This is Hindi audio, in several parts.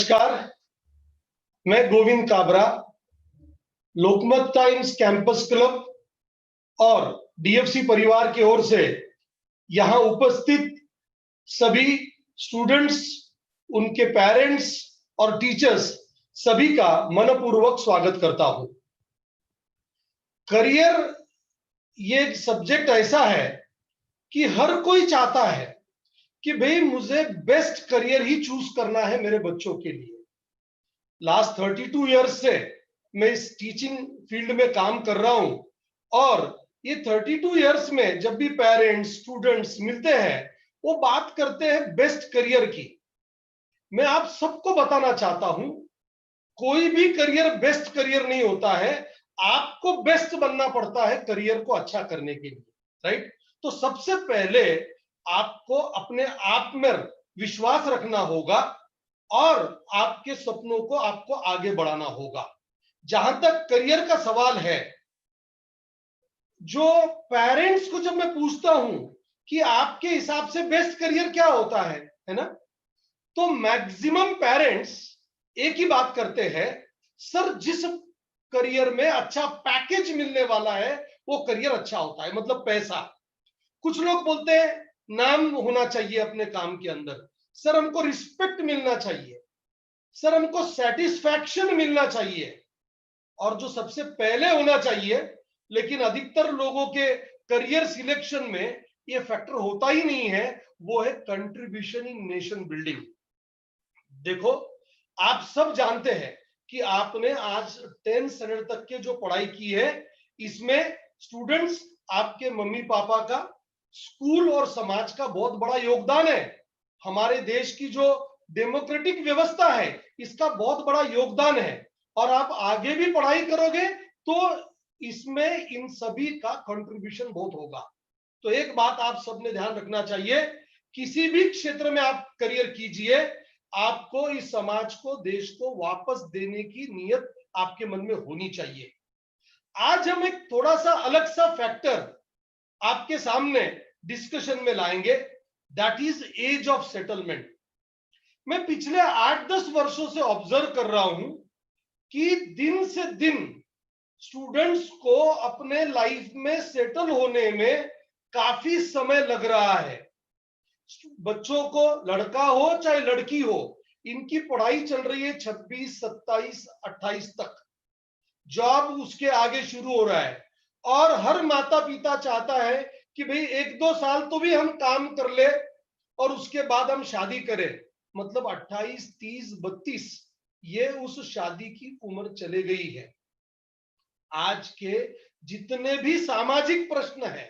नमस्कार, मैं गोविंद काबरा, लोकमत टाइम्स कैंपस क्लब और डीएफसी परिवार की ओर से यहां उपस्थित सभी स्टूडेंट्स, उनके पेरेंट्स और टीचर्स सभी का मनपूर्वक स्वागत करता हूं। करियर ये एक सब्जेक्ट ऐसा है कि हर कोई चाहता है कि भाई मुझे बेस्ट करियर ही चूज करना है मेरे बच्चों के लिए। लास्ट 32 इयर्स से मैं इस टीचिंग फील्ड में काम कर रहा हूं और ये 32 इयर्स में जब भी पेरेंट्स स्टूडेंट्स मिलते हैं वो बात करते हैं बेस्ट करियर की। मैं आप सबको बताना चाहता हूं कोई भी करियर बेस्ट करियर नहीं होता है, आपको बेस्ट बनना पड़ता है करियर को अच्छा करने के लिए, राइट। तो सबसे पहले आपको अपने आप में विश्वास रखना होगा और आपके सपनों को आपको आगे बढ़ाना होगा। जहां तक करियर का सवाल है, जो पेरेंट्स को जब मैं पूछता हूं कि आपके हिसाब से बेस्ट करियर क्या होता है ना, तो मैक्सिमम पेरेंट्स एक ही बात करते हैं, सर जिस करियर में अच्छा पैकेज मिलने वाला है वो करियर अच्छा होता है, मतलब पैसा। कुछ लोग बोलते हैं नाम होना चाहिए अपने काम के अंदर, सर हमको रिस्पेक्ट मिलना चाहिए, सर हमको सेटिस्फैक्शन मिलना चाहिए। और जो सबसे पहले होना चाहिए, लेकिन अधिकतर लोगों के करियर सिलेक्शन में ये फैक्टर होता ही नहीं है, वो है कंट्रीब्यूशन इन नेशन बिल्डिंग। देखो, आप सब जानते हैं कि आपने आज 10th स्टैंडर्ड तक के जो पढ़ाई की है, इसमें स्टूडेंट्स आपके मम्मी पापा का, स्कूल और समाज का बहुत बड़ा योगदान है। हमारे देश की जो डेमोक्रेटिक व्यवस्था है इसका बहुत बड़ा योगदान है। और आप आगे भी पढ़ाई करोगे तो इसमें इन सभी का कंट्रीब्यूशन बहुत होगा। तो एक बात आप सबने ध्यान रखना चाहिए, किसी भी क्षेत्र में आप करियर कीजिए, आपको इस समाज को, देश को वापस देने की नीयत आपके मन में होनी चाहिए। आज हम एक थोड़ा सा अलग सा फैक्टर आपके सामने डिस्कशन में लाएंगे, that is age of settlement. मैं पिछले 8-10 वर्षों से ऑब्जर्व कर रहा हूं कि दिन से दिन स्टूडेंट्स को अपने लाइफ में सेटल होने में काफी समय लग रहा है। बच्चों को, लड़का हो चाहे लड़की हो, इनकी पढ़ाई चल रही है 26, 27, 28 तक, जॉब उसके आगे शुरू हो रहा है। और हर माता पिता चाहता है कि भाई 1-2 साल तो भी हम काम कर ले और उसके बाद हम शादी करें। मतलब 28, 30, 32 ये उस शादी की उम्र चले गई है। आज के जितने भी सामाजिक प्रश्न हैं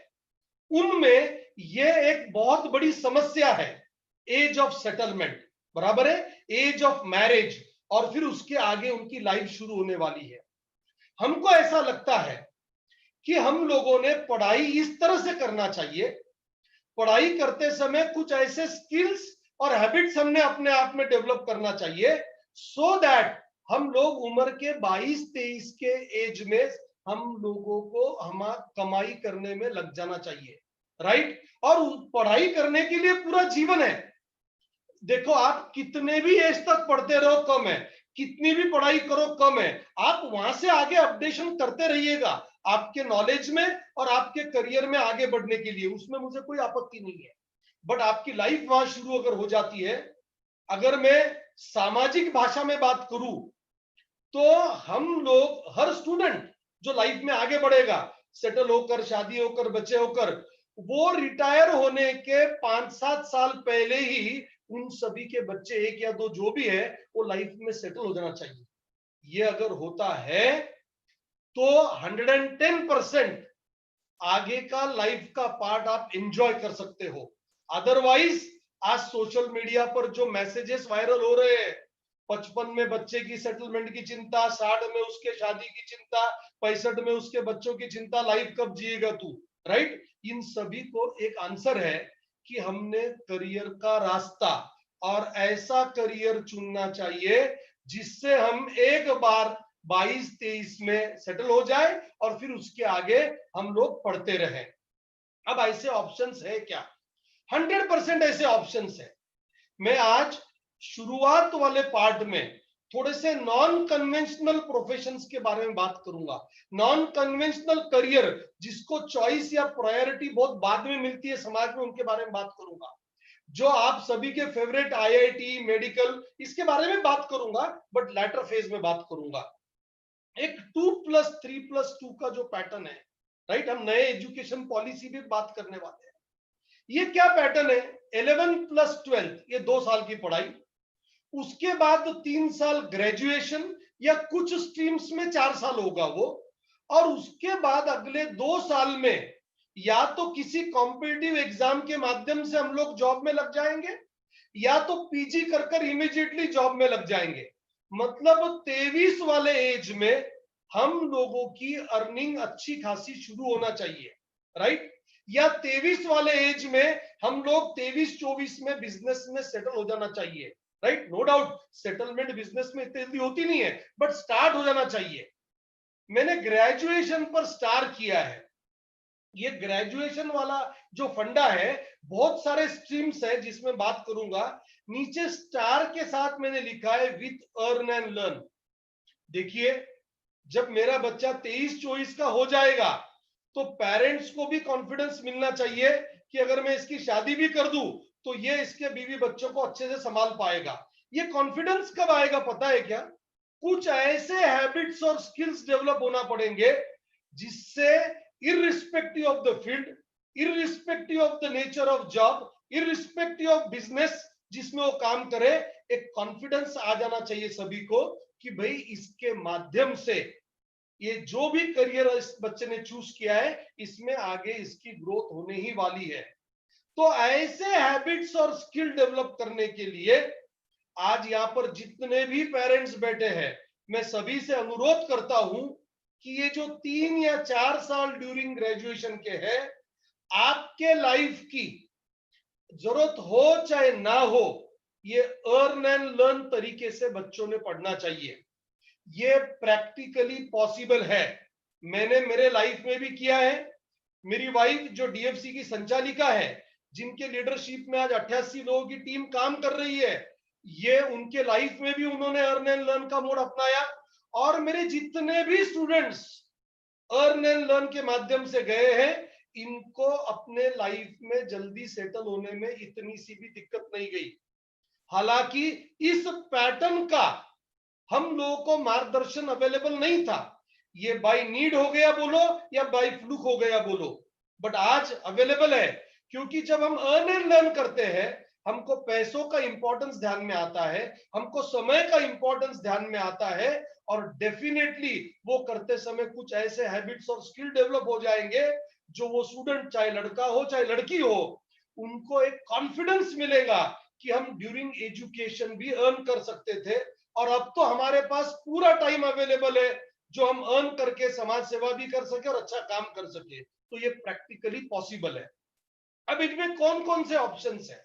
उनमें यह एक बहुत बड़ी समस्या है, एज ऑफ सेटलमेंट बराबर है एज ऑफ मैरिज, और फिर उसके आगे उनकी लाइफ शुरू होने वाली है। हमको ऐसा लगता है कि हम लोगों ने पढ़ाई इस तरह से करना चाहिए, पढ़ाई करते समय कुछ ऐसे स्किल्स और हैबिट्स हमने अपने आप में डेवलप करना चाहिए, सो दैट हम लोग उम्र के 22-23 के एज में हम लोगों को हम कमाई करने में लग जाना चाहिए, राइट। और पढ़ाई करने के लिए पूरा जीवन है। देखो, आप कितने भी एज तक पढ़ते रहो कम है, कितनी भी पढ़ाई करो कम है, आप वहां से आगे अपडेशन करते रहिएगा आपके नॉलेज में और आपके करियर में आगे बढ़ने के लिए, उसमें मुझे कोई आपत्ति नहीं है। बट आपकी लाइफ वहां शुरू अगर हो जाती है, अगर मैं सामाजिक भाषा में बात करूं तो हम लोग, हर स्टूडेंट जो लाइफ में आगे बढ़ेगा, सेटल होकर, शादी होकर, बच्चे होकर, वो रिटायर होने के 5-7 साल पहले ही उन सभी के बच्चे, एक या दो जो भी है, वो लाइफ में सेटल हो जाना चाहिए। ये अगर होता है तो 110% आगे का लाइफ का पार्ट आप एंजॉय कर सकते हो। अदरवाइज आज सोशल मीडिया पर जो मैसेजेस वायरल हो रहे हैं, 55 में बच्चे की सेटलमेंट की चिंता, 60 में उसके शादी की चिंता, 65 में उसके बच्चों की चिंता, लाइफ कब जिएगा तू, राइट। इन सभी को एक आंसर है कि हमने करियर का रास्ता और ऐसा करियर चुनना चाहिए जिससे हम एक बार 22-23 में सेटल हो जाए और फिर उसके आगे हम लोग पढ़ते रहें। अब ऐसे ऑप्शंस है क्या? 100% ऐसे ऑप्शंस है। मैं आज शुरुआत वाले पार्ट में थोड़े से नॉन कन्वेंशनल प्रोफेशंस के बारे में बात करूंगा, नॉन कन्वेंशनल करियर जिसको चॉइस या प्रायोरिटी बहुत बाद में मिलती है समाज में, उनके बारे में बात करूंगा। जो आप सभी के फेवरेट आईआईटी, मेडिकल, इसके बारे में बात करूंगा, बट लेटर फेज में बात करूंगा। एक 2+3+2 का जो पैटर्न है, राइट, हम नए एजुकेशन पॉलिसी भी बात करने वाले हैं। ये क्या पैटर्न है? 11 प्लस 12, ये 2 साल की पढ़ाई, उसके बाद 3 साल ग्रेजुएशन या कुछ स्ट्रीम्स में 4 साल होगा वो, और उसके बाद अगले 2 साल में या तो किसी कॉम्पिटिटिव एग्जाम के माध्यम से हम लोग जॉब में लग जाएंगे, या तो पीजी कर कर इमीडिएटली जॉब में लग जाएंगे। मतलब 23 वाले एज में हम लोगों की अर्निंग अच्छी खासी शुरू होना चाहिए, राइट, या 23 वाले एज में हम लोग 23-24 में बिजनेस में सेटल हो जाना चाहिए, right. No doubt settlement business में इतनी जल्दी होती नहीं है, बट स्टार्ट हो जाना चाहिए। मैंने ग्रेजुएशन पर स्टार किया है। ये ग्रेजुएशन वाला जो फंडा है, बहुत सारे स्ट्रीम्स है जिसमें बात करूंगा। नीचे स्टार के साथ मैंने लिखा है विथ अर्न एंड लर्न। देखिए, जब मेरा बच्चा 23-24 का हो जाएगा तो पेरेंट्स को भी कॉन्फिडेंस मिलना चाहिए कि अगर मैं इसकी शादी भी कर दूं तो ये इसके बीवी बच्चों को अच्छे से संभाल पाएगा। ये कॉन्फिडेंस कब आएगा पता है क्या? कुछ ऐसे हैबिट्स और स्किल्स डेवलप होना पड़ेंगे जिससे irrespective of the field, irrespective of the nature of job, irrespective of business जिसमें वो काम करे, एक कॉन्फिडेंस आ जाना चाहिए सभी को कि भाई इसके माध्यम से ये जो भी करियर इस बच्चे ने चूज किया है इसमें आगे इसकी ग्रोथ होने ही वाली है। तो ऐसे हैबिट्स और स्किल डेवलप करने के लिए आज यहाँ पर जितने भी पेरेंट्स बैठे हैं, मैं सभी से अनुरोध करता हूं कि ये जो 3 या 4 साल ड्यूरिंग ग्रेजुएशन के हैं, आपके लाइफ की जरूरत हो चाहे ना हो, ये अर्न एंड लर्न तरीके से बच्चों ने पढ़ना चाहिए। ये प्रैक्टिकली पॉसिबल है। मैंने मेरे लाइफ में भी किया है। मेरी वाइफ जो डीएफसी की संचालिका है, जिनके लीडरशिप में आज 88 लोगों की टीम काम कर रही है, ये उनके लाइफ में भी उन्होंने अर्न एंड लर्न का मोड अपनाया। और मेरे जितने भी स्टूडेंट्स अर्न एंड लर्न के माध्यम से गए हैं, इनको अपने लाइफ में जल्दी सेटल होने में इतनी सी भी दिक्कत नहीं गई। हालांकि इस पैटर्न का हम लोगों को मार्गदर्शन अवेलेबल नहीं था। ये बाय नीड हो गया बोलो या बाय फ्लूक हो गया बोलो, बट आज अवेलेबल है। क्योंकि जब हम अर्न एंड लर्न करते हैं, हमको पैसों का इंपॉर्टेंस ध्यान में आता है, हमको समय का इंपॉर्टेंस ध्यान में आता है, और डेफिनेटली वो करते समय कुछ ऐसे हैबिट्स और स्किल डेवलप हो जाएंगे जो वो स्टूडेंट, चाहे लड़का हो चाहे लड़की हो, उनको एक कॉन्फिडेंस मिलेगा कि हम ड्यूरिंग एजुकेशन भी अर्न कर सकते थे, और अब तो हमारे पास पूरा टाइम अवेलेबल है जो हम अर्न करके समाज सेवा भी कर सके और अच्छा काम कर सके। तो ये प्रैक्टिकली पॉसिबल है। अब इनमें कौन कौन से ऑप्शंस हैं?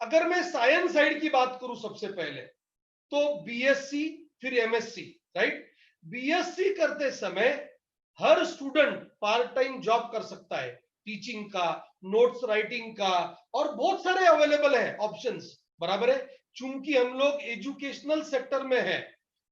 अगर मैं साइंस साइड की बात करूं सबसे पहले, तो बीएससी फिर एमएससी, राइट। बीएससी करते समय हर स्टूडेंट पार्ट टाइम जॉब कर सकता है, टीचिंग का, नोट्स राइटिंग का, और बहुत सारे अवेलेबल है ऑप्शंस, बराबर है। चूंकि हम लोग एजुकेशनल सेक्टर में हैं,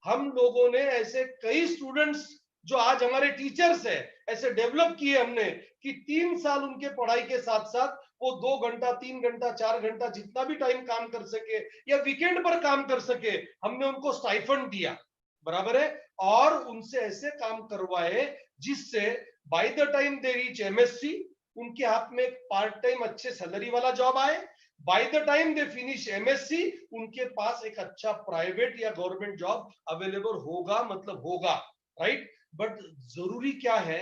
हम लोगों ने ऐसे कई स्टूडेंट्स जो आज हमारे टीचर्स है ऐसे डेवलप किए हमने कि 3 साल उनके पढ़ाई के साथ साथ वो 2 घंटा, 3 घंटा, 4 घंटा जितना भी टाइम काम कर सके या वीकेंड पर काम कर सके, हमने उनको स्टाइफंड दिया, बराबर है। और उनसे ऐसे काम करवाए जिससे by the time they reach MSc, उनके हाथ में एक पार्ट टाइम अच्छे सैलरी वाला जॉब आए। By the time they finish MSc, उनके पास एक अच्छा प्राइवेट या गवर्नमेंट जॉब अवेलेबल होगा, मतलब होगा, राइट। बट जरूरी क्या है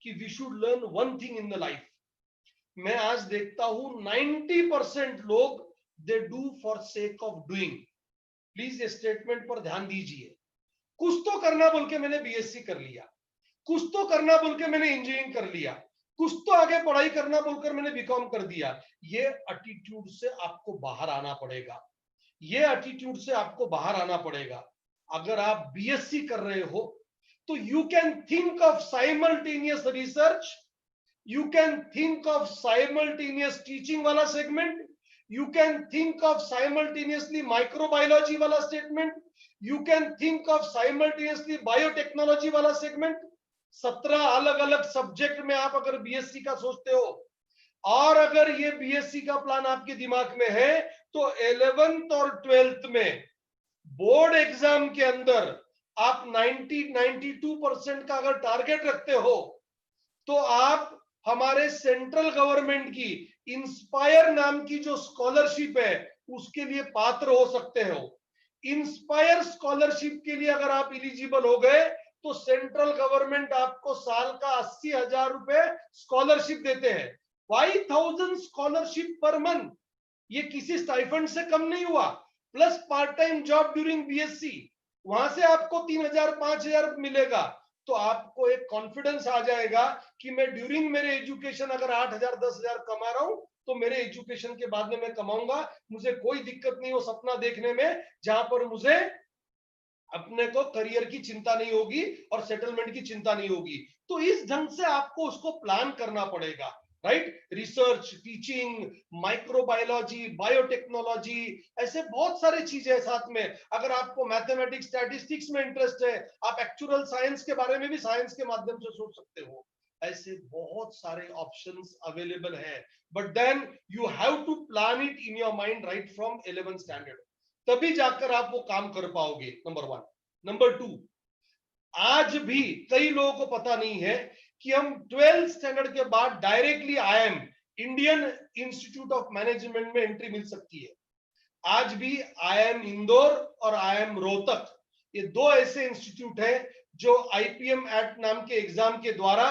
कि we should learn one thing in the life. मैं आज देखता हूं 90% लोग they do for sake of doing. Please ये स्टेटमेंट पर ध्यान दीजिए। कुछ तो करना बोल के मैंने बीएससी कर लिया, कुछ तो करना बोल के मैंने इंजीनियरिंग कर लिया, कुछ तो आगे पढ़ाई करना बोलकर मैंने बीकॉम कर दिया। ये एटीट्यूड से आपको बाहर आना पड़ेगा, ये एटीट्यूड से आपको बाहर आना पड़ेगा। अगर आप बीएससी कर रहे हो तो you can think of simultaneous research, you can think of simultaneous teaching वाला segment, You can think of simultaneously microbiology वाला statement. You can think of simultaneously biotechnology वाला segment. 17 अलग अलग सब्जेक्ट में आप अगर बीएससी का सोचते हो, और अगर ये बीएससी का प्लान आपके दिमाग में है, तो 11th और 12th में बोर्ड एग्जाम के अंदर आप 92% का अगर टारगेट रखते हो, तो आप हमारे सेंट्रल गवर्नमेंट की इंस्पायर नाम की जो स्कॉलरशिप है उसके लिए पात्र हो सकते हो। इंस्पायर स्कॉलरशिप के लिए अगर आप एलिजिबल हो गए, तो सेंट्रल गवर्नमेंट आपको साल का 80,000 रुपए स्कॉलरशिप देते हैं। 5,000 स्कॉलरशिप पर मंथ, ये किसी स्टाइफंड से कम नहीं हुआ। Plus part time job during BSc, वहां से आपको 3,000 5,000 मिलेगा। तो आपको एक कॉन्फिडेंस आ जाएगा कि मैं ड्यूरिंग मेरे एजुकेशन अगर 8,000 10,000 कमा रहा हूं, तो मेरे एजुकेशन के बाद में मैं कमाऊंगा, मुझे कोई दिक्कत नहीं हो सपना देखने में, जहां पर मुझे अपने को करियर की चिंता नहीं होगी और सेटलमेंट की चिंता नहीं होगी। तो इस ढंग से आपको उसको प्लान करना पड़ेगा, right? Research, teaching, microbiology, biotechnology, ऐसे बहुत सारे चीजें हैं साथ में। अगर आपको मैथमेटिक्स, स्टैटिस्टिक्स में इंटरेस्ट है, आप एक्चुअल साइंस के बारे में भी साइंस के माध्यम से सोच सकते हो। ऐसे बहुत सारे ऑप्शंस अवेलेबल है, but then you have to plan it in your mind right from 11th standard, तभी जाकर आप वो काम कर पाओगे। नंबर 1। नंबर 2, आज भी कई लोगों को पता नहीं है कि हम 12th स्टैंडर्ड के बाद directly IIM, Indian institute of management में एंट्री मिल सकती है। आज भी आईएम इंदौर और आईएम रोहतक, ये दो ऐसे इंस्टीट्यूट हैं जो आईपीएम एक्ट नाम के एग्जाम के द्वारा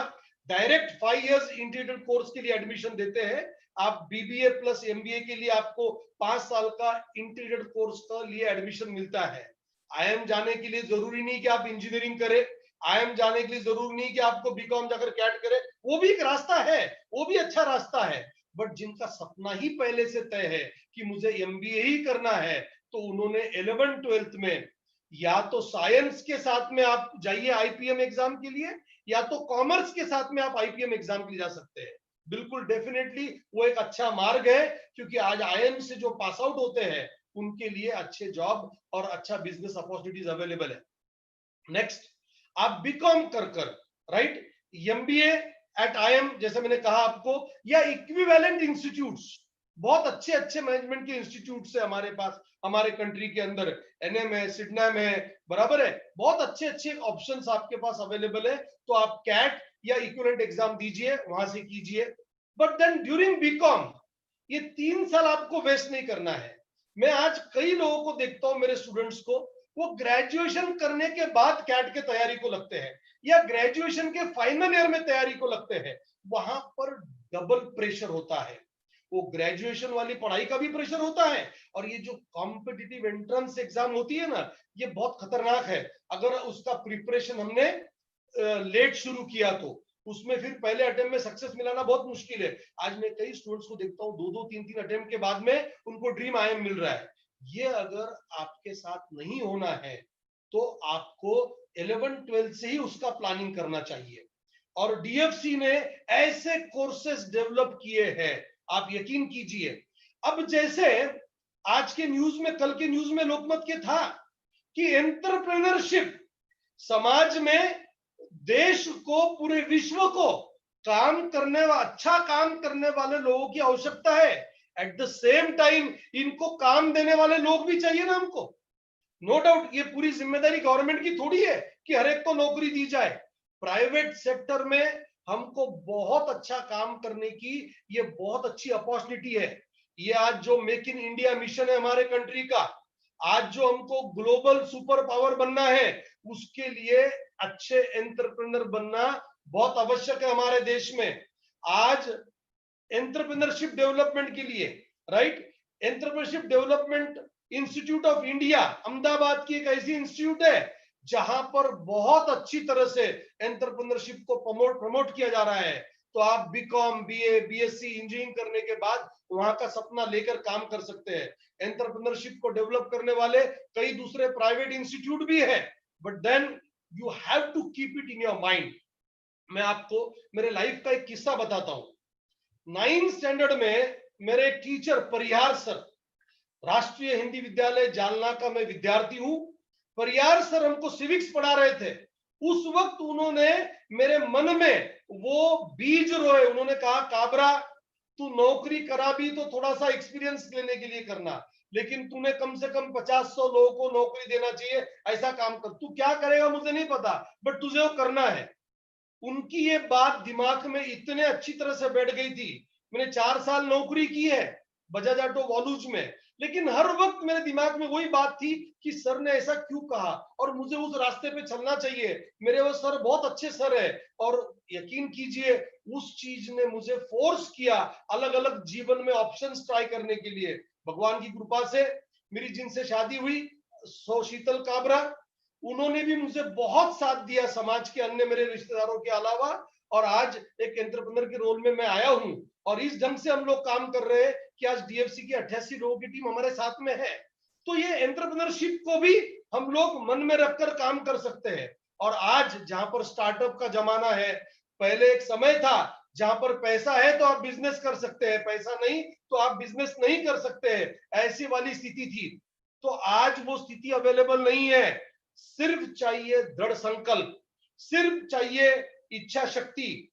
डायरेक्ट 5 इयर्स इंटीग्रेटेड कोर्स के लिए एडमिशन देते हैं। आप बीबीए प्लस एमबीए के लिए आपको 5 साल का इंटीग्रेटेड कोर्स का लिए एडमिशन मिलता है। आईएम जाने के लिए जरूरी नहीं कि आप इंजीनियरिंग करें, आईएम जाने के लिए जरूरी नहीं कि आपको बीकॉम जाकर कैट करें, वो भी एक रास्ता है, वो भी अच्छा रास्ता है। बट जिनका सपना ही पहले से तय है कि मुझे एमबीए ही करना है, तो उन्होंने 11th 12th में या तो साइंस के साथ में आप जाइए आईपीएम एग्जाम के लिए, या तो कॉमर्स के साथ में आप आईपीएम एग्जाम के लिए जा सकते हैं। बिल्कुल डेफिनेटली वो एक अच्छा मार्ग है, क्योंकि आज आईएम से जो पास आउट होते हैं उनके लिए अच्छे जॉब और अच्छा बिजनेस अपॉर्चुनिटीज अवेलेबल है। नेक्स्ट, आप बीकॉम कर राइट, एमबीए एट आईएम जैसे मैंने कहा आपको, या इक्विवेलेंट इंस्टीट्यूट्स, बहुत अच्छे अच्छे मैनेजमेंट के इंस्टीट्यूट्स है हमारे पास, हमारे कंट्री के अंदर एनएम है, सिडनम है, बराबर है, बहुत अच्छे अच्छे ऑप्शंस आपके पास अवेलेबल है। तो आप कैट या इक्विवेलेंट एग्जाम दीजिए, वहां से कीजिए। बट देन ड्यूरिंग बीकॉम ये 3 साल आपको वेस्ट नहीं करना है। मैं आज कई लोगों को देखता हूं, मेरे स्टूडेंट्स को, वो ग्रेजुएशन करने के बाद कैट के तैयारी को लगते हैं, या ग्रेजुएशन के फाइनल ईयर में तैयारी को लगते हैं। वहां पर डबल प्रेशर होता है। वो ग्रेजुएशन वाली पढ़ाई का भी प्रेशर होता है, और ये जो कॉम्पिटिटिव एंट्रेंस एग्जाम होती है ना, ये बहुत खतरनाक है। अगर उसका प्रिपरेशन हमने लेट शुरू किया, तो उसमें फिर पहले अटेम्प्ट में सक्सेस मिलाना बहुत मुश्किल है। आज मैं कई स्टूडेंट्स को देखता हूं, 2-2 3-3 अटेम्प्ट के बाद में उनको ड्रीम आईएम मिल रहा है। ये अगर आपके साथ नहीं होना है, तो आपको 11th 12th से ही उसका प्लानिंग करना चाहिए। और डीएफसी ने ऐसे कोर्सेज डेवलप किए हैं, आप यकीन कीजिए। अब जैसे आज के न्यूज में, कल के न्यूज में लोकमत के था कि एंटरप्रेन्योरशिप समाज में देश को, पूरे विश्व को काम करने, अच्छा काम करने वाले लोगों की आवश्यकता है। एट द सेम टाइम इनको काम देने वाले लोग भी चाहिए ना हमको। नो डाउट ये पूरी जिम्मेदारी गवर्नमेंट की थोड़ी है कि हर एक को नौकरी दी जाए। प्राइवेट सेक्टर में हमको बहुत अच्छा काम करने की ये बहुत अच्छी अपॉर्चुनिटी है। ये आज जो मेक इन इंडिया मिशन है हमारे कंट्री का, आज जो हमको ग्लोबल सुपर पावर बनना है, उसके लिए अच्छे एंटरप्रेन्योर बनना बहुत आवश्यक है हमारे देश में। आज एंटरप्रेन्योरशिप डेवलपमेंट के लिए, right, entrepreneurship development institute of India Ahmedabad की एक ऐसी इंस्टीट्यूट है जहां पर बहुत अच्छी तरह से एंटरप्रेन्योरशिप को प्रमोट किया जा रहा है। तो आप बीकॉम, बीए, बीएससी इंजीनियरिंग करने के बाद वहां का सपना लेकर काम कर सकते हैं। एंटरप्रेन्योरशिप को डेवलप करने वाले कई दूसरे प्राइवेट इंस्टीट्यूट भी है, but then you have to keep it in your mind. मैं आपको मेरे लाइफ का एक किस्सा बताता हूं। 9th स्टैंडर्ड में मेरे टीचर परिहार सर, राष्ट्रीय हिंदी विद्यालय जालना का मैं विद्यार्थी हूं, परिहार सर हमको सिविक्स पढ़ा रहे थे। उस वक्त उन्होंने मेरे मन में वो बीज रोए, उन्होंने कहा काबरा तू नौकरी करा भी तो थोड़ा सा एक्सपीरियंस लेने के लिए करना, लेकिन तूने कम से कम 50-100 लोगों को नौकरी देना चाहिए, ऐसा काम कर। तू क्या करेगा मुझे नहीं पता, बट तुझे वो करना है। उनकी ये बात दिमाग में इतने अच्छी तरह से बैठ गई थी। मैंने 4 साल नौकरी की है बजाज ऑटो वॉलूज में, लेकिन हर वक्त मेरे दिमाग में वही बात थी कि सर ने ऐसा क्यों कहा और मुझे उस रास्ते पे चलना चाहिए। मेरे वो सर बहुत अच्छे सर है, और यकीन कीजिए उस चीज ने मुझे फोर्स किया अलग अलग जीवन में ऑप्शंस ट्राई करने के लिए। भगवान की कृपा से मेरी जिनसे शादी हुई शीतल काबरा, उन्होंने भी मुझे बहुत साथ दिया समाज के अन्य मेरे रिश्तेदारों के अलावा, और आज एक एंटरप्रेन्योर के रोल में मैं आया हूं और इस ढंग से हम लोग काम कर रहे हैं कि आज डीएफसी की 88 लोगों की टीम हमारे साथ में है। तो ये एंटरप्रेन्योरशिप को भी हम लोग मन में रखकर काम कर सकते हैं। और आज जहां पर स्टार्टअप का जमाना है, पहले एक समय था जहां पर पैसा है तो आप बिजनेस कर सकते हैं, पैसा नहीं तो आप बिजनेस नहीं कर सकते हैं, ऐसी वाली स्थिति थी। तो आज वो स्थिति अवेलेबल नहीं है। सिर्फ चाहिए दृढ़ संकल्प, सिर्फ चाहिए इच्छा शक्ति।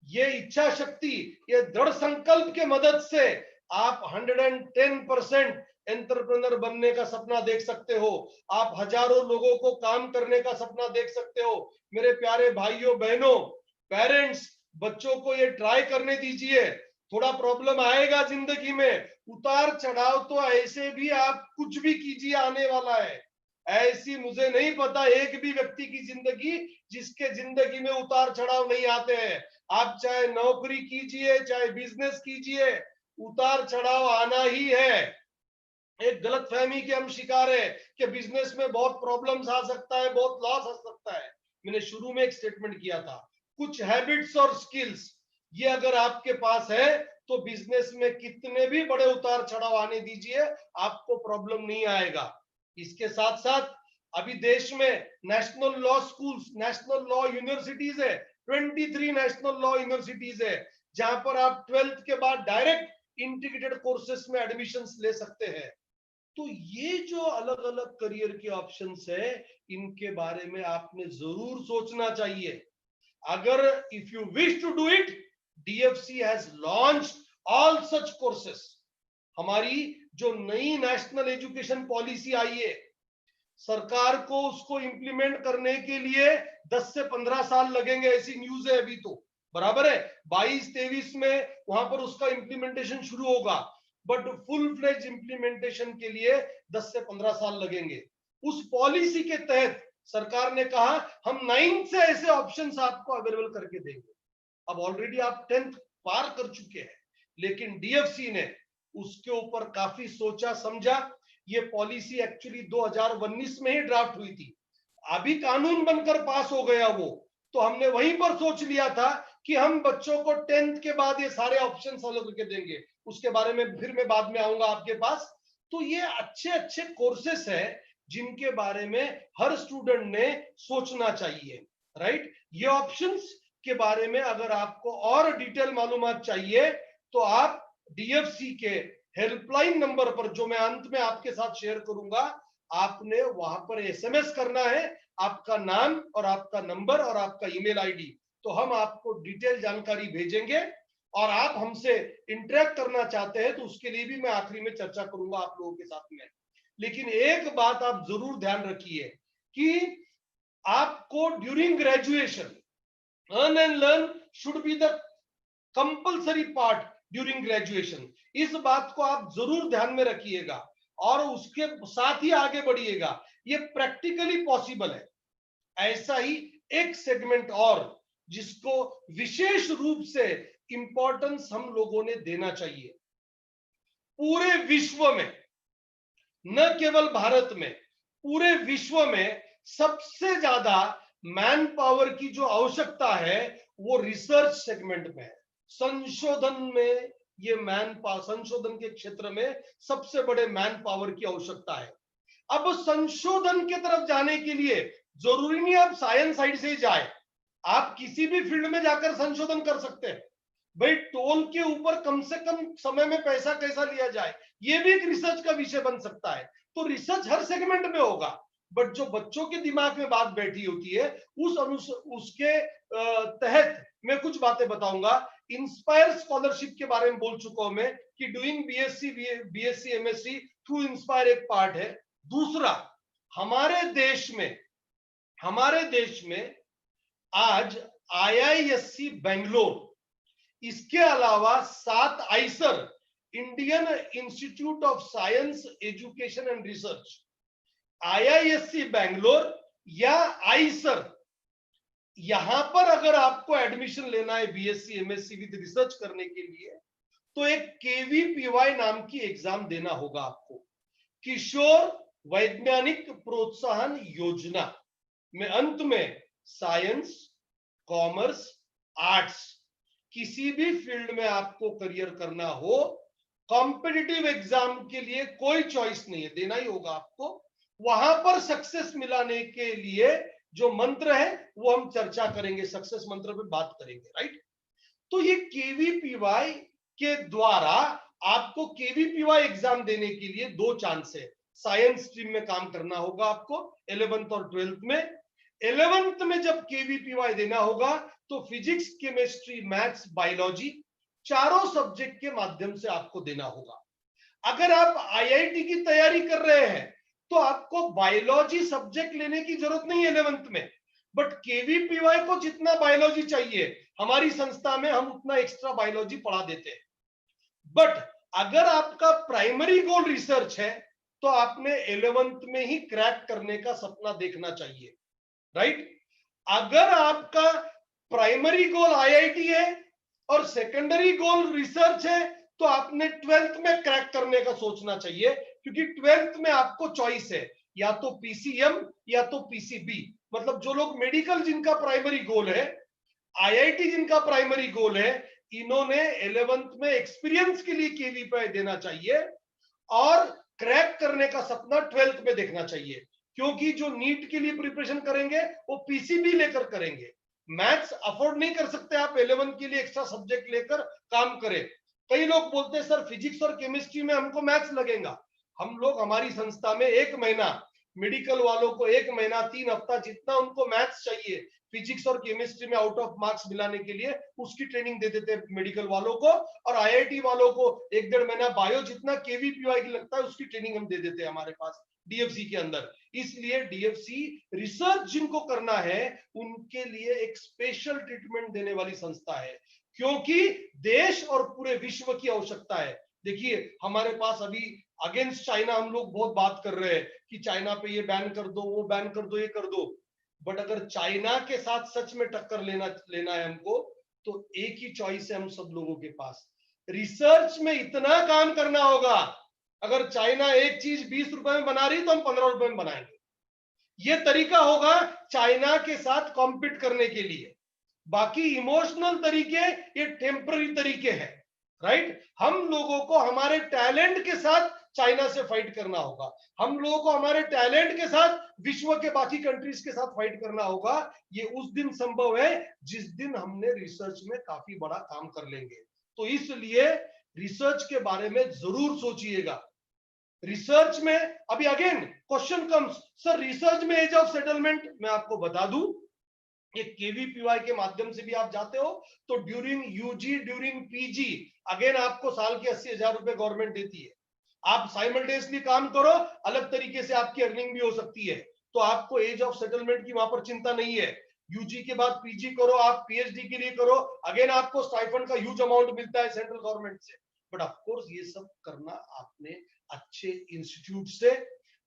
ये इच्छा शक्ति, ये दृढ़ संकल्प के मदद से आप 110% एंटरप्रेन्योर बनने का सपना देख सकते हो। आप हजारों लोगों को काम करने का सपना देख सकते हो। मेरे प्यारे भाइयों बहनों, पेरेंट्स, बच्चों को ये ट्राई करने दीजिए। थोड़ा प्रॉब्लम आएगा जिंदगी में, उतार चढ़ाव तो ऐसे भी आप कुछ भी कीजिए आने वाला है। ऐसी मुझे नहीं पता एक भी व्यक्ति की जिंदगी जिसके जिंदगी में उतार चढ़ाव नहीं आते हैं। आप चाहे नौकरी कीजिए चाहे बिजनेस कीजिए, उतार चढ़ाव आना ही है। एक गलत फहमी के हम शिकार है कि बिजनेस में बहुत प्रॉब्लम्स आ सकता है, बहुत लॉस आ सकता है। मैंने शुरू में एक स्टेटमेंट किया था, कुछ हैबिट्स और स्किल्स ये अगर आपके पास है तो बिजनेस में कितने भी बड़े उतार चढ़ाव आने दीजिए, आपको प्रॉब्लम नहीं आएगा। इसके साथ साथ अभी देश में national law schools, national law universities है, 23 नेशनल लॉ यूनिवर्सिटीज है, जहां पर आप 12th के बाद डायरेक्ट इंटीग्रेटेड कोर्सेस में एडमिशंस ले सकते हैं। तो ये जो अलग अलग करियर के ऑप्शंस है, इनके बारे में आपने जरूर सोचना चाहिए। अगर if you wish to do it, DFC has launched all such courses. हमारी जो नई नेशनल एजुकेशन पॉलिसी आई है, सरकार को उसको इंप्लीमेंट करने के लिए 10 से 15 साल लगेंगे, ऐसी न्यूज है अभी तो, बराबर है। 22-23 में वहां पर उसका इंप्लीमेंटेशन शुरू होगा, बट फुल फ्लेज इंप्लीमेंटेशन के लिए 10 से 15 साल लगेंगे। उस पॉलिसी के तहत सरकार ने कहा हम 9 से ऐसे ऑप्शंस आपको अवेलेबल करके देंगे। अब ऑलरेडी आप 10th पार कर चुके हैं, लेकिन डीएफसी ने उसके ऊपर काफी सोचा समझा। ये पॉलिसी एक्चुअली 2019 में ही ड्राफ्ट हुई थी, अभी कानून बनकर पास हो गया वो। तो हमने वहीं पर सोच लिया था कि हम बच्चों को 10th के बाद ये सारे ऑप्शंस अलग करके देंगे। उसके बारे में फिर मैं बाद में आऊंगा आपके पास। तो ये अच्छे अच्छे कोर्सेस है जिनके बारे में हर स्टूडेंट ने सोचना चाहिए, राइट। ये ऑप्शंस के बारे में अगर आपको और डिटेल मालूमात चाहिए तो आप डीएफसी के हेल्पलाइन नंबर पर, जो मैं अंत में आपके साथ शेयर करूंगा, आपने वहां पर एसएमएस करना है आपका नाम और आपका नंबर और आपका ईमेल आईडी। तो हम आपको डिटेल जानकारी भेजेंगे, और आप हमसे इंटरेक्ट करना चाहते हैं तो उसके लिए भी मैं आखिरी में चर्चा करूंगा आप लोगों के साथ में। लेकिन एक बात आप जरूर ध्यान रखिए कि आपको during graduation earn and learn should be the compulsory part during graduation. इस बात को आप जरूर ध्यान में रखिएगा और उसके साथ ही आगे बढ़िएगा। ये प्रैक्टिकली पॉसिबल है। ऐसा ही एक सेगमेंट और जिसको विशेष रूप से इंपॉर्टेंस हम लोगों ने देना चाहिए, पूरे विश्व में, न केवल भारत में, पूरे विश्व में सबसे ज्यादा मैन पावर की जो आवश्यकता है वो रिसर्च सेगमेंट में है। संशोधन में ये मैन पावर, संशोधन के क्षेत्र में सबसे बड़े मैन पावर की आवश्यकता है। अब संशोधन के तरफ जाने के लिए जरूरी नहीं आप साइंस साइड से ही जाए, आप किसी भी फील्ड में जाकर संशोधन कर सकते हैं। भाई टोल के ऊपर कम से कम समय में पैसा कैसा लिया जाए, ये भी एक रिसर्च का विषय बन सकता है। तो रिसर्च हर सेगमेंट में होगा, बट जो बच्चों के दिमाग में बात बैठी होती है उसके तहत मैं कुछ बातें बताऊंगा। इंस्पायर स्कॉलरशिप के बारे में बोल चुका हूं मैं कि doing BSc MSc through inspire एक पार्ट है। दूसरा, हमारे देश में आज आईआईएससी बेंगलोर, इसके अलावा 7 Eicher, Indian institute of science education and research, IISc Bangalore या आईसर, यहां पर अगर आपको एडमिशन लेना है बीएससी एमएससी विद रिसर्च करने के लिए, तो एक केवीपीवाई नाम की एग्जाम देना होगा आपको, किशोर वैज्ञानिक प्रोत्साहन योजना में। अंत में साइंस, कॉमर्स, आर्ट्स, किसी भी फील्ड में आपको करियर करना हो, कॉम्पिटिटिव एग्जाम के लिए कोई चॉइस नहीं है, देना ही होगा आपको। वहां पर सक्सेस मिलाने के लिए जो मंत्र है वो हम चर्चा करेंगे, सक्सेस मंत्र पे बात करेंगे, राइट। तो ये केवीपीवाई के द्वारा आपको केवीपीवाई एग्जाम देने के लिए 2 चांस है। साइंस स्ट्रीम में काम करना होगा आपको 11th और 12th में। 11th में जब केवीपीवाई देना होगा तो फिजिक्स, केमिस्ट्री, मैथ्स, बायोलॉजी, चारों सब्जेक्ट के माध्यम से आपको देना होगा। अगर आप आईआईटी की तैयारी कर रहे हैं तो आपको बायोलॉजी सब्जेक्ट लेने की जरूरत नहीं है 11th में, बट केवीपीवाई को जितना बायोलॉजी चाहिए हमारी संस्था में हम उतना एक्स्ट्रा बायोलॉजी पढ़ा देते हैं। बट अगर आपका प्राइमरी गोल रिसर्च है तो आपने 11th में ही क्रैक करने का सपना देखना चाहिए, राइट। अगर आपका प्राइमरी गोल आईआईटी है और सेकेंडरी गोल रिसर्च है तो आपने 12th में क्रैक करने का सोचना चाहिए, क्योंकि 12th में आपको चॉइस है या तो पीसीएम या तो पीसीबी। मतलब जो लोग मेडिकल जिनका प्राइमरी गोल है, आईआईटी जिनका प्राइमरी गोल है, इन्होंने 11th में एक्सपीरियंस के लिए केवीपीवाई देना चाहिए और क्रैक करने का सपना 12th में देखना चाहिए। क्योंकि जो नीट के लिए प्रिपरेशन करेंगे वो पीसीबी लेकर करेंगे। मैथ्स अफोर्ड नहीं कर सकते आप 11 के लिए एक्स्ट्रा सब्जेक्ट लेकर काम करें। कई लोग बोलते हैं सर फिजिक्स और केमिस्ट्री में हमको मैथ्स लगेगा। हम लोग हमारी संस्था में 1 महीना, मेडिकल वालों को 1 महीना 3 हफ्ता जितना उनको मैथ्स चाहिए फिजिक्स और केमिस्ट्री में आउट ऑफ मार्क्स मिलाने के लिए, उसकी ट्रेनिंग दे देते हैं मेडिकल वालों को। और आईआईटी वालों को 1-1.5 महीना बायो जितना केवीपीवाई की लगता है उसकी ट्रेनिंग हम दे देते हैं हमारे पास डीएफसी के अंदर। इसलिए डीएफसी रिसर्च जिनको करना है उनके लिए एक स्पेशल ट्रीटमेंट देने वाली संस्था है, क्योंकि देश और पूरे विश्व की आवश्यकता है। देखिए हमारे पास अभी अगेंस्ट चाइना हम लोग बहुत बात कर रहे हैं कि चाइना पे ये बैन कर दो, वो बैन कर दो, ये कर दो। बट अगर चाइना के साथ सच में टक्कर लेना है हमको, तो एक ही चॉइस है हम सब लोगों के पास, रिसर्च में इतना काम करना होगा। अगर चाइना एक चीज 20 रुपए में बना रही तो हम 15 रुपए में बनाएंगे। ये तरीका होगा चाइना के साथ कॉम्पीट करने के लिए। बाकी इमोशनल तरीके ये टेम्पररी तरीके हैं, राइट। हम लोगों को हमारे टैलेंट के साथ चाइना से फाइट करना होगा। हम लोगों को हमारे टैलेंट के साथ विश्व के बाकी कंट्रीज के साथ फाइट करना होगा। ये उस दिन संभव है जिस दिन हमने रिसर्च में काफी बड़ा काम कर लेंगे। तो इसलिए रिसर्च के बारे में जरूर सोचिएगा। रिसर्च में अभी again question comes, sir research में एज ऑफ सेटलमेंट, मैं आपको बता दूं ये केवीपीवाई के माध्यम से भी आप जाते हो तो during UG, during PG again आपको साल के 80,000 रुपए गवर्नमेंट देती है। आप साइमल्टेनियसली काम करो, अलग तरीके से आपकी अर्निंग भी हो सकती है। तो आपको एज ऑफ सेटलमेंट की वहां पर चिंता नहीं है। यूजी के बाद पीजी करो, आप पीएचडी के लिए करो, अगेन आपको स्टाइपेंड का ह्यूज अमाउंट मिलता है सेंट्रल गवर्नमेंट से। बट ऑफ कोर्स ये सब करना आपने अच्छे इंस्टीट्यूट से,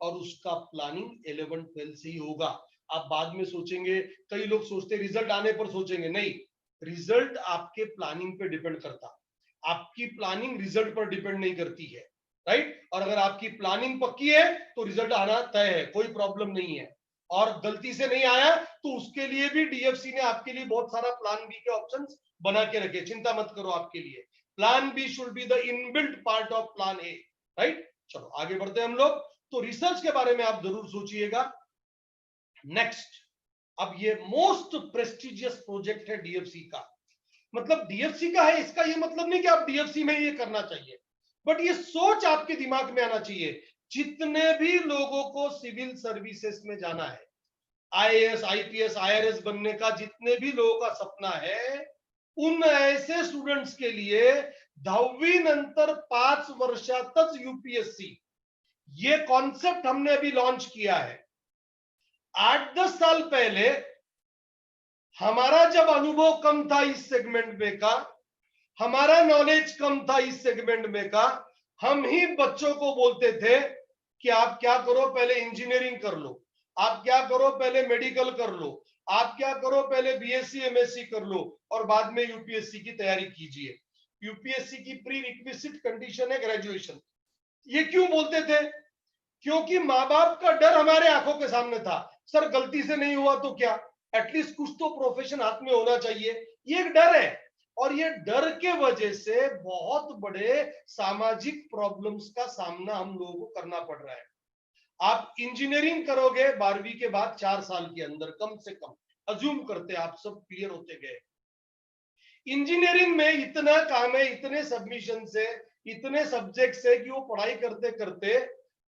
और उसका प्लानिंग 11-12 से ही होगा। आप बाद में सोचेंगे, कई लोग सोचते रिजल्ट आने पर सोचेंगे, नहीं, रिजल्ट आपके प्लानिंग पे डिपेंड करता, आपकी प्लानिंग रिजल्ट पर डिपेंड नहीं करती है, राइट। और अगर आपकी प्लानिंग पक्की है तो रिजल्ट आना तय है, कोई प्रॉब्लम नहीं है। और गलती से नहीं आया तो उसके लिए भी डीएफसी ने आपके लिए बहुत सारा प्लान बी के ऑप्शंस बना के रखे, चिंता मत करो आपके लिए। Plan B should be the inbuilt part of plan A, right. चलो आगे बढ़ते हैं हम लोग। तो रिसर्च के बारे में आप जरूर सोचिएगा। नेक्स्ट, अब ये मोस्ट प्रेस्टिजियस प्रोजेक्ट है डीएफसी का, मतलब डीएफसी का है, इसका ये मतलब नहीं कि आप डीएफसी में ये करना चाहिए, बट ये सोच आपके दिमाग में आना चाहिए। जितने भी लोगों को सिविल सर्विसेज में जाना है, आईएएस, आईपीएस, आईआरएस बनने का जितने भी लोगों का सपना है, उन ऐसे स्टूडेंट्स के लिए 10वी नंतर 5 वर्षातच यूपीएससी, ये कॉन्सेप्ट हमने अभी लॉन्च किया है। 8-10 साल पहले हमारा जब अनुभव कम था इस सेगमेंट में का, हमारा नॉलेज कम था इस सेगमेंट में का, हम ही बच्चों को बोलते थे कि आप क्या करो, पहले इंजीनियरिंग कर लो, आप क्या करो, पहले मेडिकल कर लो, आप क्या करो, पहले बीएससी एमएससी कर लो और बाद में यूपीएससी की तैयारी कीजिए। यूपीएससी की प्री रिक्विजिट कंडीशन है ग्रेजुएशन। ये क्यों बोलते थे? क्योंकि माँ बाप का डर हमारे आंखों के सामने था, सर गलती से नहीं हुआ तो क्या, एटलीस्ट कुछ तो प्रोफेशन हाथ में होना चाहिए, ये एक डर है। और ये डर के वजह से बहुत बड़े सामाजिक प्रॉब्लम्स का सामना हम लोगों को करना पड़ रहा है। आप इंजीनियरिंग करोगे 12वीं के बाद 4 साल के अंदर, कम से कम अज्यूम करते आप सब क्लियर होते गए। इंजीनियरिंग में इतना काम है, इतने सबमिशन से, इतने सब्जेक्ट से कि वो पढ़ाई करते करते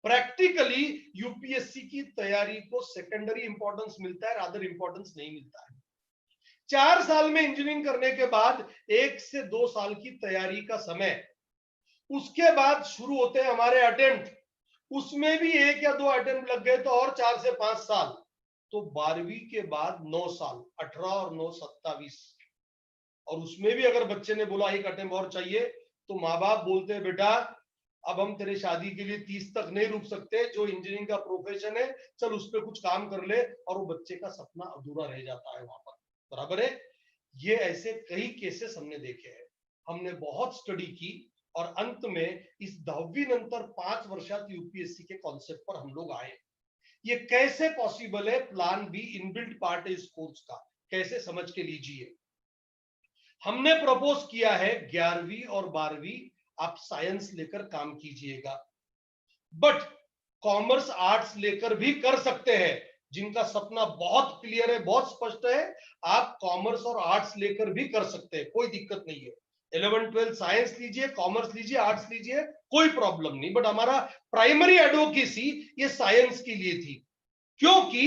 प्रैक्टिकली यूपीएससी की तैयारी को सेकेंडरी इंपॉर्टेंस मिलता है, रादर इंपॉर्टेंस नहीं मिलता है। 4 साल में इंजीनियरिंग करने के बाद 1 से 2 साल की तैयारी का समय, उसके बाद शुरू होते हैं हमारे अटेम्प्ट, उसमें भी 1 या 2 अटेम्प्ट लग गए तो और 4 से 5 साल, तो 12वीं के बाद 9 साल, 18 और 9 27, और उसमें भी अगर बच्चे ने बोला 1 अटेम्प्ट और चाहिए तो माँ बाप बोलते हैं बेटा अब हम तेरे शादी के लिए 30 तक नहीं रुक सकते, जो इंजीनियरिंग का प्रोफेशन है चल उस पर कुछ काम कर ले, और वो बच्चे का सपना अधूरा रह जाता है वहां पर। बराबर है? ये ऐसे कई केसेस हमने देखे हैं, हमने बहुत स्टडी की और अंत में इस 10वीं नंतर 5 वर्षात यूपीएससी के कॉन्सेप्ट पर हम लोग आए। ये कैसे पॉसिबल है? प्लान बी इनबिल्ट पार्ट है इस कोर्स का, कैसे समझ के लीजिए। हमने प्रपोज किया है 11वीं और 12वीं आप साइंस लेकर काम कीजिएगा, बट कॉमर्स आर्ट्स लेकर भी कर सकते हैं। जिनका सपना बहुत क्लियर है, बहुत स्पष्ट है, आप कॉमर्स और आर्ट्स लेकर भी कर सकते हैं, कोई दिक्कत नहीं है। 11-12 साइंस लीजिए, कॉमर्स लीजिए, आर्ट्स लीजिए, कोई प्रॉब्लम नहीं, बट हमारा प्राइमरी एडवोकेसी ये साइंस के लिए थी। क्योंकि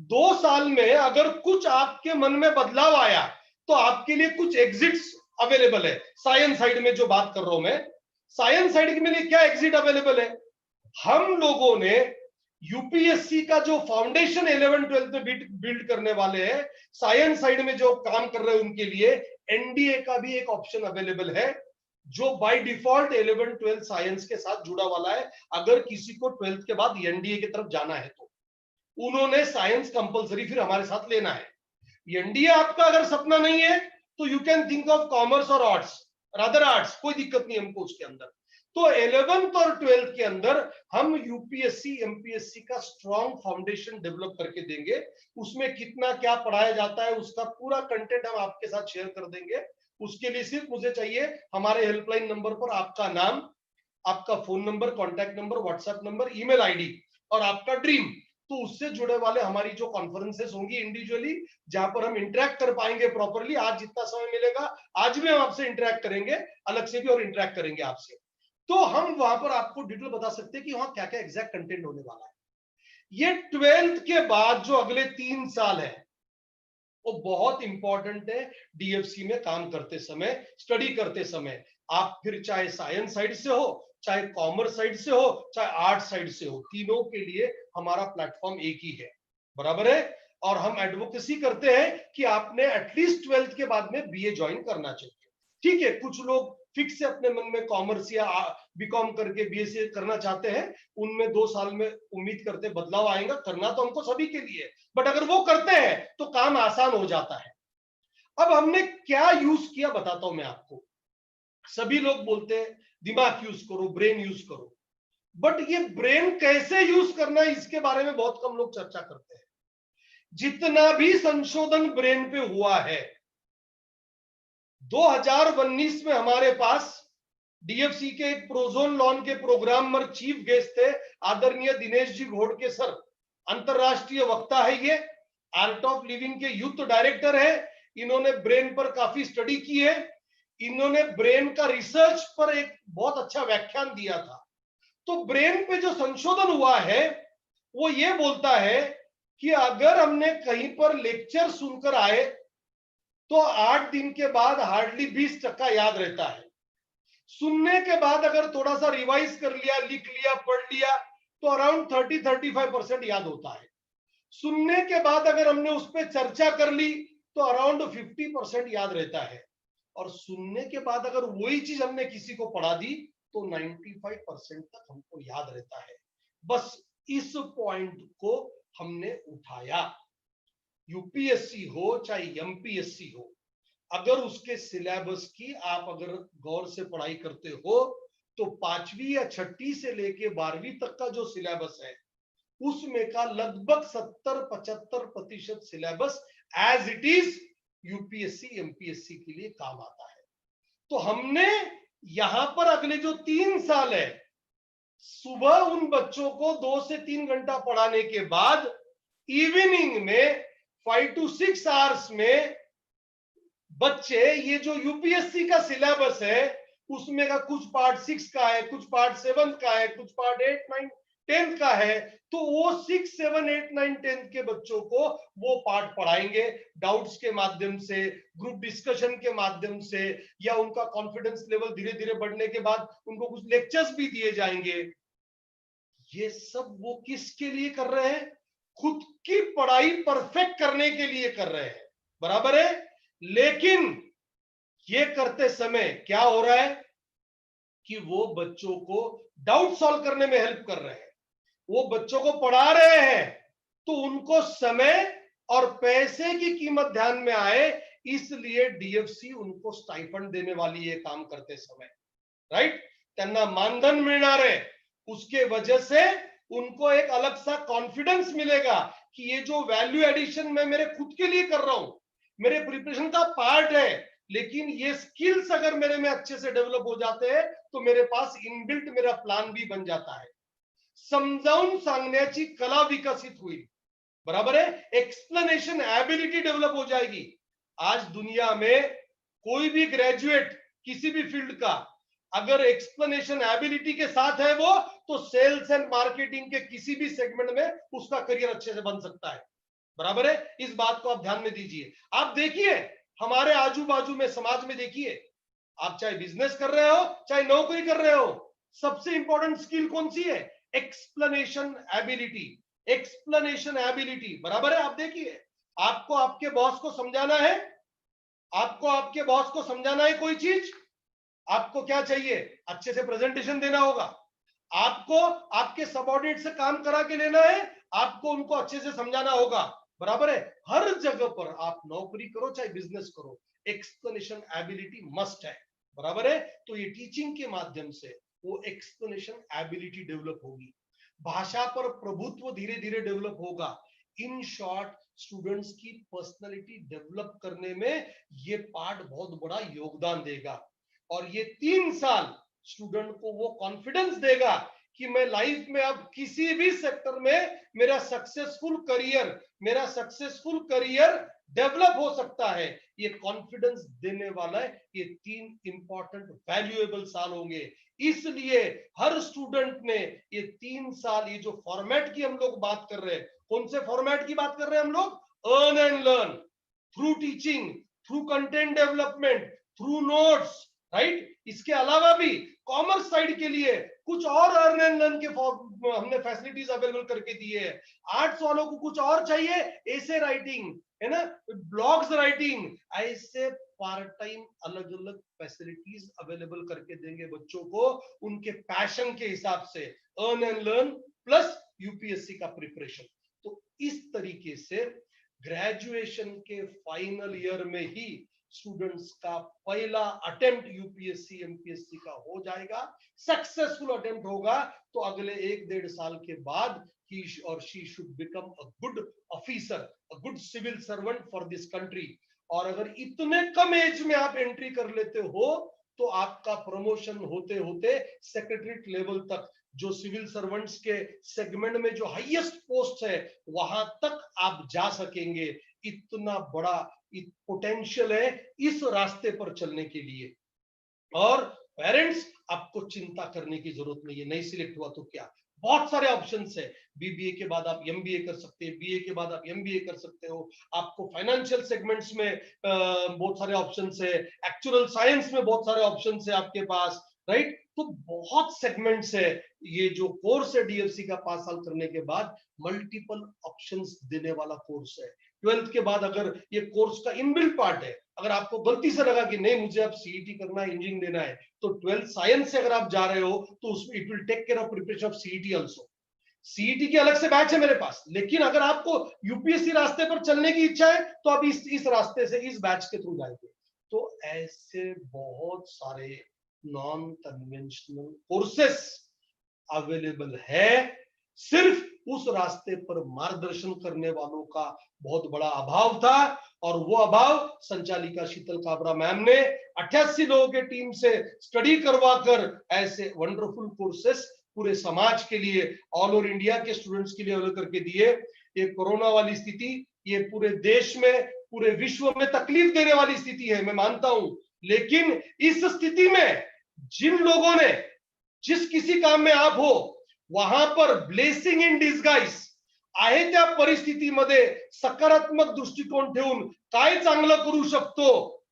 2 साल में अगर कुछ आपके मन में बदलाव आया तो आपके लिए कुछ एग्जिट्स अवेलेबल है। साइंस साइड में जो बात कर रहा हूं मैं, साइंस साइड में क्या एग्जिट अवेलेबल है? हम लोगों ने यूपीएससी का जो फाउंडेशन 11-12 में बिल्ड करने वाले हैं, साइंस साइड में जो काम कर रहे हैं उनके लिए एनडीए का भी एक ऑप्शन अवेलेबल है, जो बाय डिफॉल्ट 11-12 साइंस के साथ जुड़ा वाला है। अगर किसी को 12th के बाद एनडीए की तरफ जाना है तो उन्होंने साइंस कंपलसरी फिर हमारे साथ लेना है। एनडीए आपका अगर सपना नहीं है तो you can think of commerce और आर्ट्स, रादर आर्ट्स, कोई दिक्कत नहीं हमको उसके अंदर। तो 11th और 12th के अंदर हम यूपीएससी एमपीएससी का स्ट्रॉन्ग फाउंडेशन डेवलप करके देंगे। उसमें कितना क्या पढ़ाया जाता है उसका पूरा कंटेंट हम आपके साथ शेयर कर देंगे। उसके लिए सिर्फ मुझे चाहिए हमारे हेल्पलाइन नंबर पर आपका नाम, आपका phone number, contact number, WhatsApp number, email ID और आपका ड्रीम। तो उससे जुड़े वाले हमारी जो कॉन्फ्रेंसेस होंगी इंडिविजुअली, जहां पर हम इंटरेक्ट कर पाएंगे प्रॉपरली, आज जितना समय मिलेगा आज भी हम आपसे इंटरेक्ट करेंगे, अलग से भी और इंटरेक्ट करेंगे आपसे, तो हम वहां पर आपको डिटेल बता सकते हैं कि वहां क्या क्या एग्जैक्ट कंटेंट होने वाला है। ये 12th के बाद जो अगले 3 साल है वो बहुत इंपॉर्टेंट है। डीएफसी में काम करते समय, स्टडी करते समय, आप फिर चाहे साइंस साइड से हो, चाहे कॉमर्स साइड से हो, चाहे आर्ट साइड से हो, तीनों के लिए हमारा प्लेटफॉर्म एक ही है। बराबर है? और हम एडवोकेसी करते हैं कि आपने एटलीस्ट 12th के बाद में बीए ज्वाइन करना चाहिए। ठीक है, कुछ लोग फिक्स से अपने मन में कॉमर्स या बीकॉम करके बीएससी करना चाहते हैं, उनमें 2 साल में उम्मीद करते बदलाव आएगा, करना तो हमको सभी के लिए, बट अगर वो करते हैं तो काम आसान हो जाता है। अब हमने क्या यूज किया बताता हूं मैं आपको। सभी लोग बोलते हैं दिमाग यूज करो, ब्रेन यूज करो, बट ये ब्रेन कैसे यूज करना है इसके बारे में बहुत कम लोग चर्चा करते हैं। जितना भी संशोधन ब्रेन पे हुआ है, 2019 में हमारे पास डीएफसी के एक प्रोजोन लॉन के प्रोग्राम में चीफ गेस्ट थे आदरणीय दिनेश जी घोड़के सर, अंतरराष्ट्रीय वक्ता है, ये आर्ट ऑफ लिविंग के यूथ डायरेक्टर है, इन्होंने ब्रेन पर काफी स्टडी की है, इन्होंने ब्रेन का रिसर्च पर एक बहुत अच्छा व्याख्यान दिया था। तो ब्रेन पे जो संशोधन हुआ है वो ये बोलता है कि अगर हमने कहीं पर लेक्चर सुनकर आए तो 8 दिन के बाद हार्डली 20% याद रहता है। सुनने के बाद अगर थोड़ा सा रिवाइज कर लिया, लिख लिया, पढ़ लिया तो अराउंड 30-35% याद होता है। सुनने के बाद अगर हमने उस पर चर्चा कर ली तो अराउंड 50% याद रहता है। और सुनने के बाद अगर वही चीज हमने किसी को पढ़ा दी तो 95% तक हमको याद रहता है। बस इस पॉइंट को हमने उठाया। यूपीएससी हो चाहे एमपीएससी हो, अगर उसके सिलेबस की आप अगर गौर से पढ़ाई करते हो तो 5वीं या 6ठी से लेके 12वीं तक का जो सिलेबस है उसमें का लगभग 70-75% syllabus as it is UPSC MPSC के लिए काम आता है। तो हमने यहां पर अगले जो 3 साल है, सुबह उन बच्चों को 2 से 3 घंटा पढ़ाने के बाद इवनिंग में 5 to 6 आवर्स में बच्चे ये जो यूपीएससी का सिलेबस है उसमें का कुछ पार्ट 6 का है, कुछ पार्ट 7 का है, कुछ पार्ट 8, 9, 10 का है। तो वो 6, 7, 8, 9, 10 के बच्चों को वो पार्ट पढ़ाएंगे डाउट्स के माध्यम से, ग्रुप डिस्कशन के माध्यम से, या उनका कॉन्फिडेंस लेवल धीरे धीरे बढ़ने के बाद उनको कुछ लेक्चर्स भी दिए जाएंगे। ये सब वो किसके लिए कर रहे हैं? खुद की पढ़ाई परफेक्ट करने के लिए कर रहे हैं, बराबर है। लेकिन ये करते समय क्या हो रहा है कि वो बच्चों को डाउट सॉल्व करने में हेल्प कर रहे हैं, वो बच्चों को पढ़ा रहे हैं, तो उनको समय और पैसे की कीमत ध्यान में आए, इसलिए डीएफसी उनको स्टाइपेंड देने वाली है काम करते समय, राइट। त्यांना मानधन मिलना है, उसके वजह से उनको एक अलग सा कॉन्फिडेंस मिलेगा कि ये जो वैल्यू एडिशन मैं मेरे खुद के लिए कर रहा हूं, मेरे प्रिपरेशन का पार्ट है, लेकिन ये स्किल्स अगर मेरे में अच्छे से डेवलप हो जाते हैं तो मेरे पास इनबिल्ट मेरा प्लान भी बन जाता है। समजावून सांगण्याची कला विकसित हुई, बराबर है। एक्सप्लेनेशन एबिलिटी डेवलप हो जाएगी। आज दुनिया में कोई भी ग्रेजुएट किसी भी फील्ड का अगर एक्सप्लेनेशन एबिलिटी के साथ है वो, तो सेल्स एंड मार्केटिंग के किसी भी सेगमेंट में उसका करियर अच्छे से बन सकता है, बराबर है। इस बात को आप ध्यान में दीजिए। आप देखिए हमारे आजू बाजू में समाज में देखिए, आप चाहे बिजनेस कर रहे हो चाहे नौकरी कर रहे हो, सबसे इंपॉर्टेंट स्किल कौन सी है? Explanation ability. एक्सप्लेनेशन एबिलिटी, बराबर है। आप देखिए, आपको आपके बॉस को समझाना है, आपको आपके बॉस को समझाना है कोई चीज, आपको क्या चाहिए? अच्छे से प्रेजेंटेशन देना होगा। आपको आपके सबऑर्डिनेट से काम करा के लेना है, आपको उनको अच्छे से समझाना होगा, बराबर है। हर जगह पर आप नौकरी करो चाहे बिजनेस करो, एक्सप्लेनेशन एबिलिटी मस्ट है, बराबर है। तो ये टीचिंग के माध्यम से वो एक्सप्लेनेशन एबिलिटी डेवलप होगी, भाषा पर प्रभुत्व धीरे धीरे डेवलप होगा। इन शॉर्ट, स्टूडेंट्स की पर्सनालिटी डेवलप करने में ये पार्ट बहुत बड़ा योगदान देगा। और ये 3 साल स्टूडेंट को वो कॉन्फिडेंस देगा कि मैं लाइफ में अब किसी भी सेक्टर में मेरा सक्सेसफुल करियर डेवलप हो सकता है। ये कॉन्फिडेंस देने वाला है। ये 3 इंपॉर्टेंट वैल्यूएबल साल होंगे। इसलिए हर स्टूडेंट ने ये 3 साल, ये जो फॉर्मेट की हम लोग बात कर रहे हैं, कौन से फॉर्मेट की बात कर रहे हैं हम लोग? Earn and learn, through teaching, through content development, through notes, right. इसके अलावा भी कॉमर्स साइड के लिए कुछ और अर्न एंड लर्न के हमने फैसिलिटीज अवेलेबल करके दिए हैं। आर्ट्स वालों को कुछ और चाहिए, एसे राइटिंग है ना, ब्लॉग्स राइटिंग, ऐसे पार्ट टाइम अलग अलग फैसिलिटीज अवेलेबल करके देंगे बच्चों को उनके पैशन के हिसाब से। Earn and learn plus UPSC का प्रिपरेशन। तो इस तरीके से ग्रेजुएशन के फाइनल ईयर में ही स्टूडेंट्स का पहला अटेम्प्ट यूपीएससी एमपीएससी का हो जाएगा, सक्सेसफुल अटेम्प्ट होगा। तो अगले 1-1.5 साल के बाद he or she should become a good officer, a good civil servant for this country। और अगर इतने कम एज में आप एंट्री कर लेते हो तो आपका प्रमोशन होते होते सेक्रेटरीट लेवल तक, जो सिविल सर्वेंट्स के सेगमेंट में जो हाईएस्ट पोस्ट है, वहां तक आप जा सकेंगे। इतना बड़ा पोटेंशियल है इस रास्ते पर चलने के लिए। और पेरेंट्स, आपको चिंता करने की जरूरत नहीं है, नहीं सिलेक्ट हुआ तो क्या, बहुत सारे ऑप्शंस है। बीबीए के बाद आप एमबीए कर सकते हैं, बीए के बाद आप एमबीए कर सकते हो, आपको फाइनेंशियल सेगमेंट्स में बहुत सारे ऑप्शंस है, एक्चुअल साइंस में बहुत सारे ऑप्शंस है आपके पास, राइट। तो बहुत सेगमेंट्स है। ये जो कोर्स है डीएफसी का 5 साल करने के बाद मल्टीपल ऑप्शंस देने वाला कोर्स है। 12th के बाद अगर ये कोर्स का इनबिल्ट पार्ट है, अगर आपको गलती से लगा कि नहीं मुझे अब सीईटी करना है, इंजीनियरिंग देना है, तो 12th साइंस से अगर आप जा रहे हो तो उसमें it will take care of preparation of CET also. CET की अलग से बैच है मेरे पास, लेकिन अगर आपको यूपीएससी रास्ते पर चलने की इच्छा है तो आप इस रास्ते से, इस बैच के थ्रू जाएंगे। तो ऐसे बहुत सारे नॉन कन्वेंशनल कोर्सेस अवेलेबल है। सिर्फ उस रास्ते पर मार्गदर्शन करने वालों का बहुत बड़ा अभाव था, और वो अभाव संचालिका शीतल काबरा मैम ने 88 लोगों के टीम से स्टडी करवाकर ऐसे वंडरफुल कोर्सेस पूरे समाज के लिए, ऑल ओवर इंडिया के स्टूडेंट्स के लिए अवेलेबल करके दिए। ये कोरोना वाली स्थिति, ये पूरे देश में, पूरे विश्व में तकलीफ देने वाली स्थिति है, मैं मानता हूं, लेकिन इस स्थिति में जिन लोगों ने, जिस किसी काम में आप हो, वहां पर ब्लेसिंग इन डिस्गाइज आहे त्या परिस्थितीमध्ये सकारात्मक दृष्टिकोन ठेवून काय चांगलं करू शकतो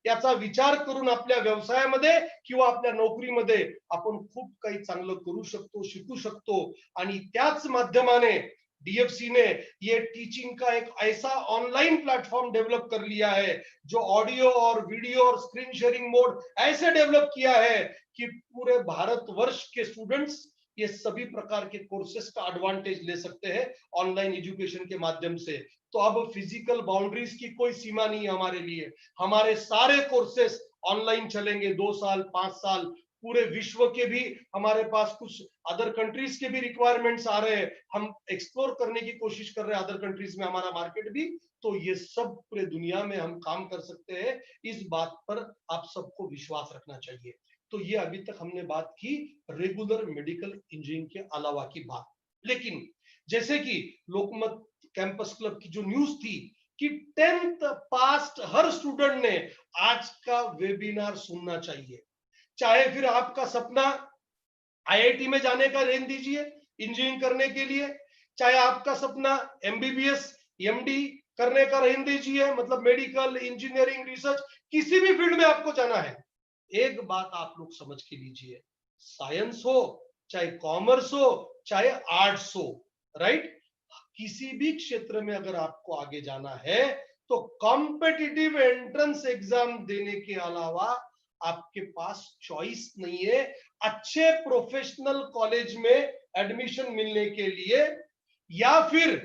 याचा विचार करून आपल्या व्यवसायामध्ये किंवा आपल्या नोकरीमध्ये आपण खूप काही चांगलं करू शकतो, शिकू शकतो। आणि त्याच माध्यमाने डीएफसी ने ये टीचिंग का एक ऐसा ऑनलाइन प्लेटफॉर्म डेवलप कर लिया है, जो ऑडियो और वीडियो और स्क्रीन शेयरिंग मोड ऐसे डेवलप किया है कि पूरे भारतवर्ष के स्टूडेंट्स ये सभी प्रकार के कोर्सेस का एडवांटेज ले सकते हैं ऑनलाइन एजुकेशन के माध्यम से। तो अब फिजिकल बाउंड्रीज की कोई सीमा नहीं है हमारे लिए, हमारे सारे कोर्सेस ऑनलाइन चलेंगे, 2 साल 5 साल। पूरे विश्व के भी हमारे पास कुछ अदर कंट्रीज के भी रिक्वायरमेंट्स आ रहे हैं, हम एक्सप्लोर करने की कोशिश कर रहे हैं अदर कंट्रीज में हमारा मार्केट भी। तो ये सब पूरे दुनिया में हम काम कर सकते हैं, इस बात पर आप सबको विश्वास रखना चाहिए। तो ये अभी तक हमने बात की रेगुलर मेडिकल इंजीनियरिंग के अलावा की बात। लेकिन जैसे कि लोकमत कैंपस क्लब की जो न्यूज थी कि 10th पास्ट हर स्टूडेंट ने आज का वेबिनार सुनना चाहिए, चाहे फिर आपका सपना आईआईटी में जाने का रहने दीजिए इंजीनियरिंग करने के लिए, चाहे आपका सपना एमबीबीएस एमडी करने का रहने दीजिए, मतलब मेडिकल इंजीनियरिंग रिसर्च किसी भी फील्ड में आपको जाना है, एक बात आप लोग समझ के लीजिए, साइंस हो चाहे कॉमर्स हो चाहे आर्ट्स हो, राइट, किसी भी क्षेत्र में अगर आपको आगे जाना है तो कॉम्पिटिटिव एंट्रेंस एग्जाम देने के अलावा आपके पास चॉइस नहीं है अच्छे प्रोफेशनल कॉलेज में एडमिशन मिलने के लिए या फिर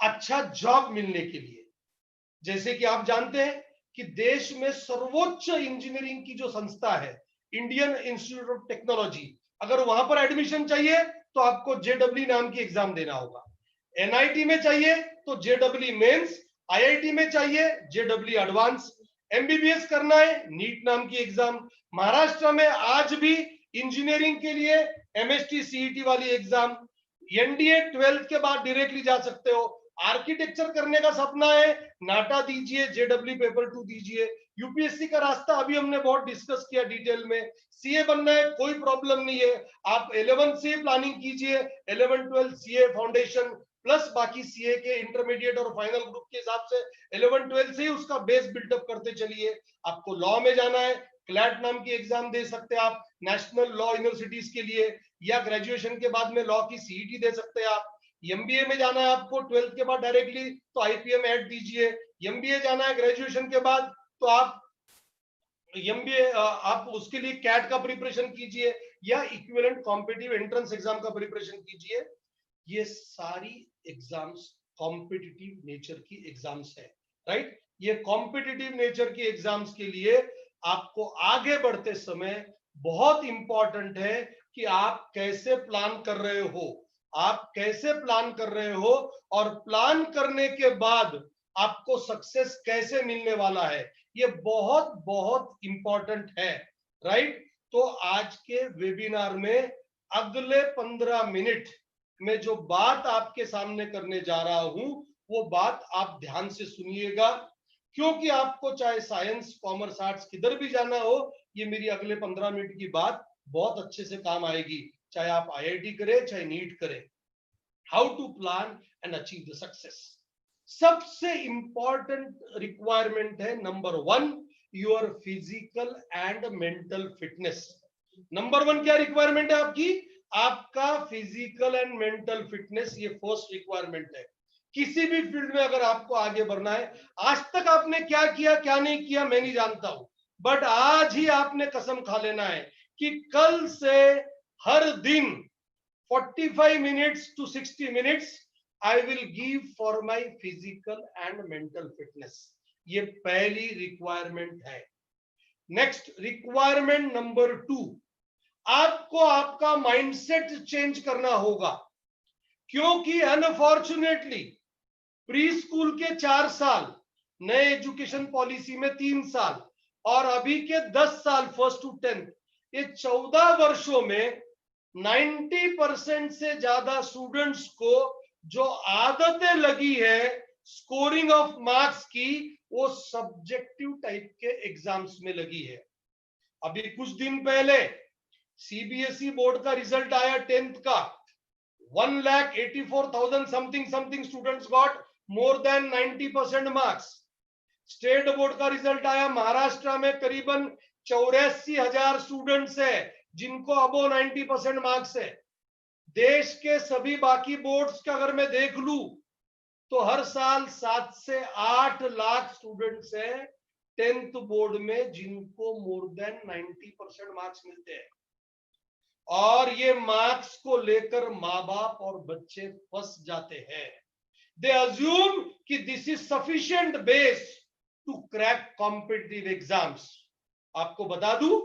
अच्छा जॉब मिलने के लिए। जैसे कि आप जानते हैं कि देश में सर्वोच्च इंजीनियरिंग की जो संस्था है इंडियन इंस्टीट्यूट ऑफ टेक्नोलॉजी, अगर वहां पर एडमिशन चाहिए तो आपको जेडब्ल्यू नाम की एग्जाम देना होगा, एनआईटी में चाहिए तो जेडब्ल्यू मेंस, आईआईटी में चाहिए जेडब्ल्यू एडवांस, एमबीबीएस करना है नीट नाम की एग्जाम। महाराष्ट्र में आज भी इंजीनियरिंग के लिए एमएसटी सीईटी वाली एग्जाम, एनडीए 12th के बाद डायरेक्टली जा सकते हो। आर्किटेक्चर करने का सपना है, नाटा दीजिए, जेडब्ल्यू पेपर 2 दीजिए। यूपीएससी का रास्ता अभी हमने बहुत डिस्कस किया डिटेल में, सीए बनना है कोई प्रॉब्लम नहीं है, आप 11 से प्लानिंग कीजिए, 11 12 सीए फाउंडेशन प्लस बाकी सीए के इंटरमीडिएट और फाइनल ग्रुप के हिसाब से 11 12 से ही उसका बेस बिल्डअप करते चलिए। आपको लॉ में जाना है, क्लैट नाम की एग्जाम दे सकते हैं आप नेशनल लॉ यूनिवर्सिटीज के लिए, या ग्रेजुएशन के बाद में लॉ की सीईटी दे सकते हैं आप। एमबीए में जाना है आपको 12th के बाद डायरेक्टली तो आईपीएम ऐड दीजिए। एमबीए जाना है ग्रेजुएशन के बाद तो आप एमबीए आप उसके लिए कैट का प्रिपरेशन कीजिए या इक्विवेलेंट कॉम्पिटिटिव एंट्रेंस एग्जाम का प्रिपरेशन कीजिए। ये सारी एग्जाम्स कॉम्पिटिटिव नेचर की एग्जाम्स है, राइट। ये कॉम्पिटिटिव नेचर की एग्जाम्स के लिए आपको आगे बढ़ते समय बहुत इंपॉर्टेंट है कि आप कैसे प्लान कर रहे हो, आप कैसे प्लान कर रहे हो, और प्लान करने के बाद आपको सक्सेस कैसे मिलने वाला है, ये बहुत बहुत इंपॉर्टेंट है, राइट। तो आज के वेबिनार में अगले 15 मिनट में जो बात आपके सामने करने जा रहा हूं वो बात आप ध्यान से सुनिएगा, क्योंकि आपको चाहे साइंस, कॉमर्स, आर्ट्स किधर भी जाना हो, ये मेरी अगले 15 मिनट की बात बहुत अच्छे से काम आएगी, चाहे आप आईआईटी करें चाहे नीट करें। How to plan and achieve the success. सबसे इंपॉर्टेंट रिक्वायरमेंट है number 1, your physical and mental fitness. Number 1 क्या रिक्वायरमेंट है आपकी? आपका फिजिकल एंड मेंटल फिटनेस, ये फर्स्ट रिक्वायरमेंट है। किसी भी फील्ड में अगर आपको आगे बढ़ना है, आज तक आपने क्या किया क्या नहीं किया मैं नहीं जानता हूं, बट आज ही आपने कसम खा लेना है कि कल से हर दिन 45 minutes to 60 minutes I will give for my physical and mental fitness. ये पहली रिक्वायरमेंट है। नेक्स्ट रिक्वायरमेंट नंबर 2, आपको आपका माइंडसेट चेंज करना होगा, क्योंकि अनफॉर्चुनेटली प्री स्कूल के 4 साल, नए एजुकेशन पॉलिसी में 3 साल और अभी के 10 साल फर्स्ट टू 10th, ये 14 वर्षों में 90% से ज्यादा स्टूडेंट्स को जो आदतें लगी है स्कोरिंग ऑफ मार्क्स की, वो सब्जेक्टिव टाइप के एग्जाम्स में लगी है। अभी कुछ दिन पहले सीबीएसई बोर्ड का रिजल्ट आया 10th का, 1,84,000 something students got more than 90% marks. State board का रिजल्ट आया महाराष्ट्र में, करीबन 84,000 स्टूडेंट्स है जिनको अबो 90% मार्क्स है। देश के सभी बाकी बोर्ड्स का अगर मैं देख लूं तो हर साल 7 से 8 लाख स्टूडेंट्स हैं 10th बोर्ड में जिनको मोर देन 90% मार्क्स मिलते हैं। और ये मार्क्स को लेकर माँ बाप और बच्चे फंस जाते हैं। दे अज्यूम कि this is sufficient base to crack competitive exams. आपको बता दूं,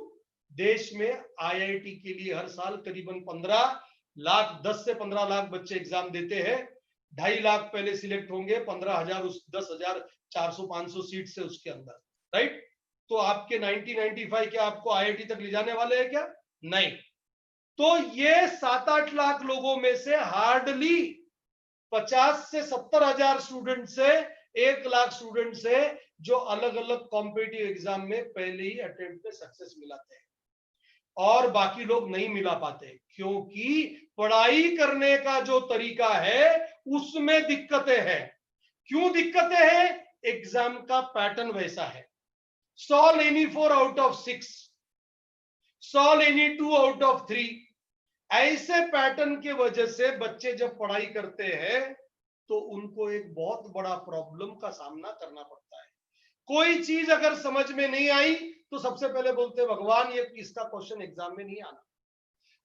देश में आईआईटी के लिए हर साल करीबन 15 लाख, 10 से 15 लाख बच्चे एग्जाम देते हैं। 2.5 लाख पहले सिलेक्ट होंगे, 15,000 उस 10,400-500 सीट से उसके अंदर, राइट? तो आपके 90-95 क्या आपको आईआईटी तक ले जाने वाले हैं क्या? नहीं। तो ये 7-8 लाख लोगों में से हार्डली 50 से 70,000 स्टूडेंट से 1 लाख स्टूडेंट से जो अलग अलग कॉम्पिटिटिव एग्जाम में पहले ही अटेम्प्ट में सक्सेस मिलाते हैं, और बाकी लोग नहीं मिला पाते, क्योंकि पढ़ाई करने का जो तरीका है उसमें दिक्कतें हैं। क्यों दिक्कतें हैं? एग्जाम का पैटर्न वैसा है, solve any 4 out of 6, solve any 2 out of 3। ऐसे पैटर्न की वजह से बच्चे जब पढ़ाई करते हैं तो उनको एक बहुत बड़ा प्रॉब्लम का सामना करना पड़ता है। कोई चीज अगर समझ में नहीं आई तो सबसे पहले बोलते हैं भगवान ये इसका क्वेश्चन एग्जाम में नहीं आना,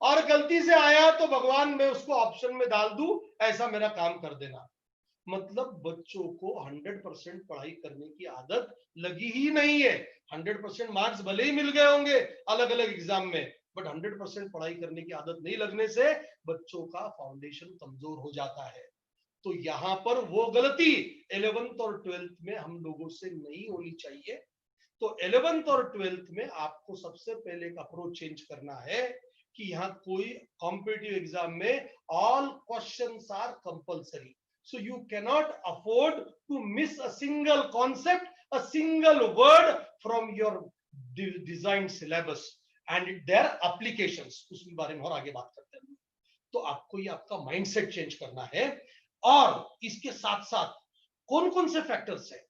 और गलती से आया तो भगवान मैं उसको ऑप्शन में डाल दूं, ऐसा मेरा काम कर देना। मतलब बच्चों को 100% पढ़ाई करने की आदत लगी ही नहीं है। 100% मार्क्स भले ही मिल गए होंगे अलग अलग एग्जाम में, बट 100% पढ़ाई करने की आदत नहीं लगने से बच्चों का फाउंडेशन कमजोर हो जाता है। तो यहां पर वो गलती 11th और 12th में हम लोगों से नहीं होनी चाहिए। तो 11th और 12th में आपको सबसे पहले एक अप्रोच चेंज करना है कि यहाँ कोई कॉम्पिटिटिव एग्जाम में all questions are compulsory, so you cannot afford to miss a single concept, a single word from your designed syllabus and their applications। उसके बारे में और आगे बात करते हैं। तो आपको ये आपका माइंडसेट चेंज करना है, और इसके साथ साथ कौन कौन से फैक्टर्स हैं।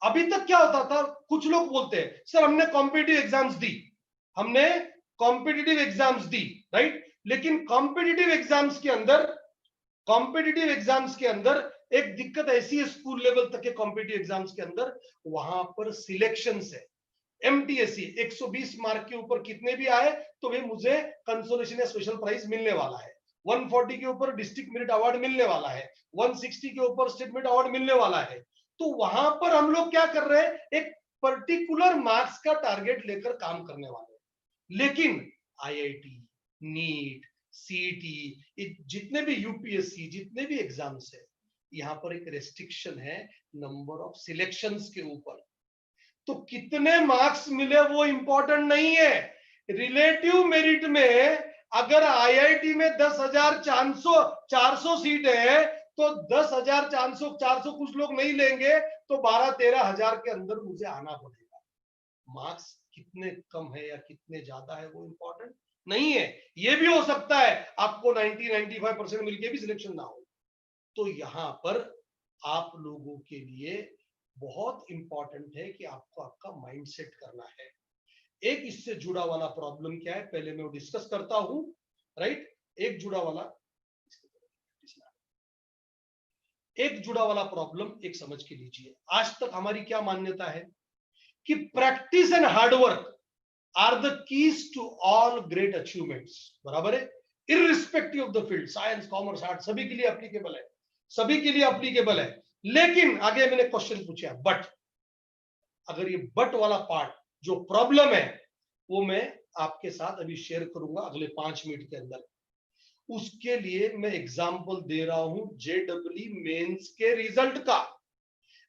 अभी तक क्या होता था, कुछ लोग बोलते हैं सर हमने कॉम्पिटिटिव एग्जाम्स दी, हमने कॉम्पिटिटिव एग्जाम्स दी, राइट? लेकिन कॉम्पिटिटिव एग्जाम्स के अंदर एक दिक्कत ऐसी है, स्कूल लेवल तक के कॉम्पिटिटिव एग्जाम्स के अंदर वहां पर सिलेक्शंस है। एमटीएससी 120 मार्क के ऊपर कितने भी आए तो वे मुझे कंसोलेशन या स्पेशल प्राइज मिलने वाला है, 140 के ऊपर डिस्ट्रिक्ट मेरिट अवार्ड मिलने वाला है, 160 के ऊपर स्टेट मेरिट अवार्ड मिलने वाला है। तो वहां पर हम लोग क्या कर रहे हैं, एक पर्टिकुलर मार्क्स का टारगेट लेकर काम करने वाले हैं। लेकिन आईआईटी, नीट, सीईटी, जितने भी यूपीएससी, जितने भी एग्जाम्स है, यहाँ पर एक रेस्ट्रिक्शन है नंबर ऑफ सिलेक्शंस के ऊपर। तो कितने मार्क्स मिले वो इंपॉर्टेंट नहीं है। रिलेटिव मेरिट में अगर आईआईटी में 10,400 सीट है तो 10,000 400 कुछ लोग नहीं लेंगे, तो 12-13 हजार के अंदर मुझे आना पड़ेगा। मार्क्स कितने कम है या कितने ज्यादा है वो इंपॉर्टेंट नहीं है। ये भी हो सकता है आपको 90-95% मिलके भी सिलेक्शन ना हो। तो यहां पर आप लोगों के लिए बहुत इंपॉर्टेंट है कि आपको आपका माइंडसेट करना है। एक इससे जुड़ा वाला प्रॉब्लम क्या है, पहले मैं वो डिस्कस करता हूं, राइट। एक जुड़ा वाला प्रॉब्लम एक समझ के लीजिए। आज तक हमारी क्या मान्यता है कि practice and hard work are the keys to all great achievements, बराबर है, irrespective of the field, science commerce art सभी के लिए एप्लीकेबल है, सभी के लिए एप्लीकेबल है। लेकिन आगे मैंने क्वेश्चन पूछा, बट अगर ये बट वाला पार्ट जो प्रॉब्लम है वो मैं आपके साथ अभी शेयर करूंगा अगले 5 मिनट के अंदर। उसके लिए मैं एग्जाम्पल दे रहा हूं जेडब्ल्यू मेंस के रिजल्ट का।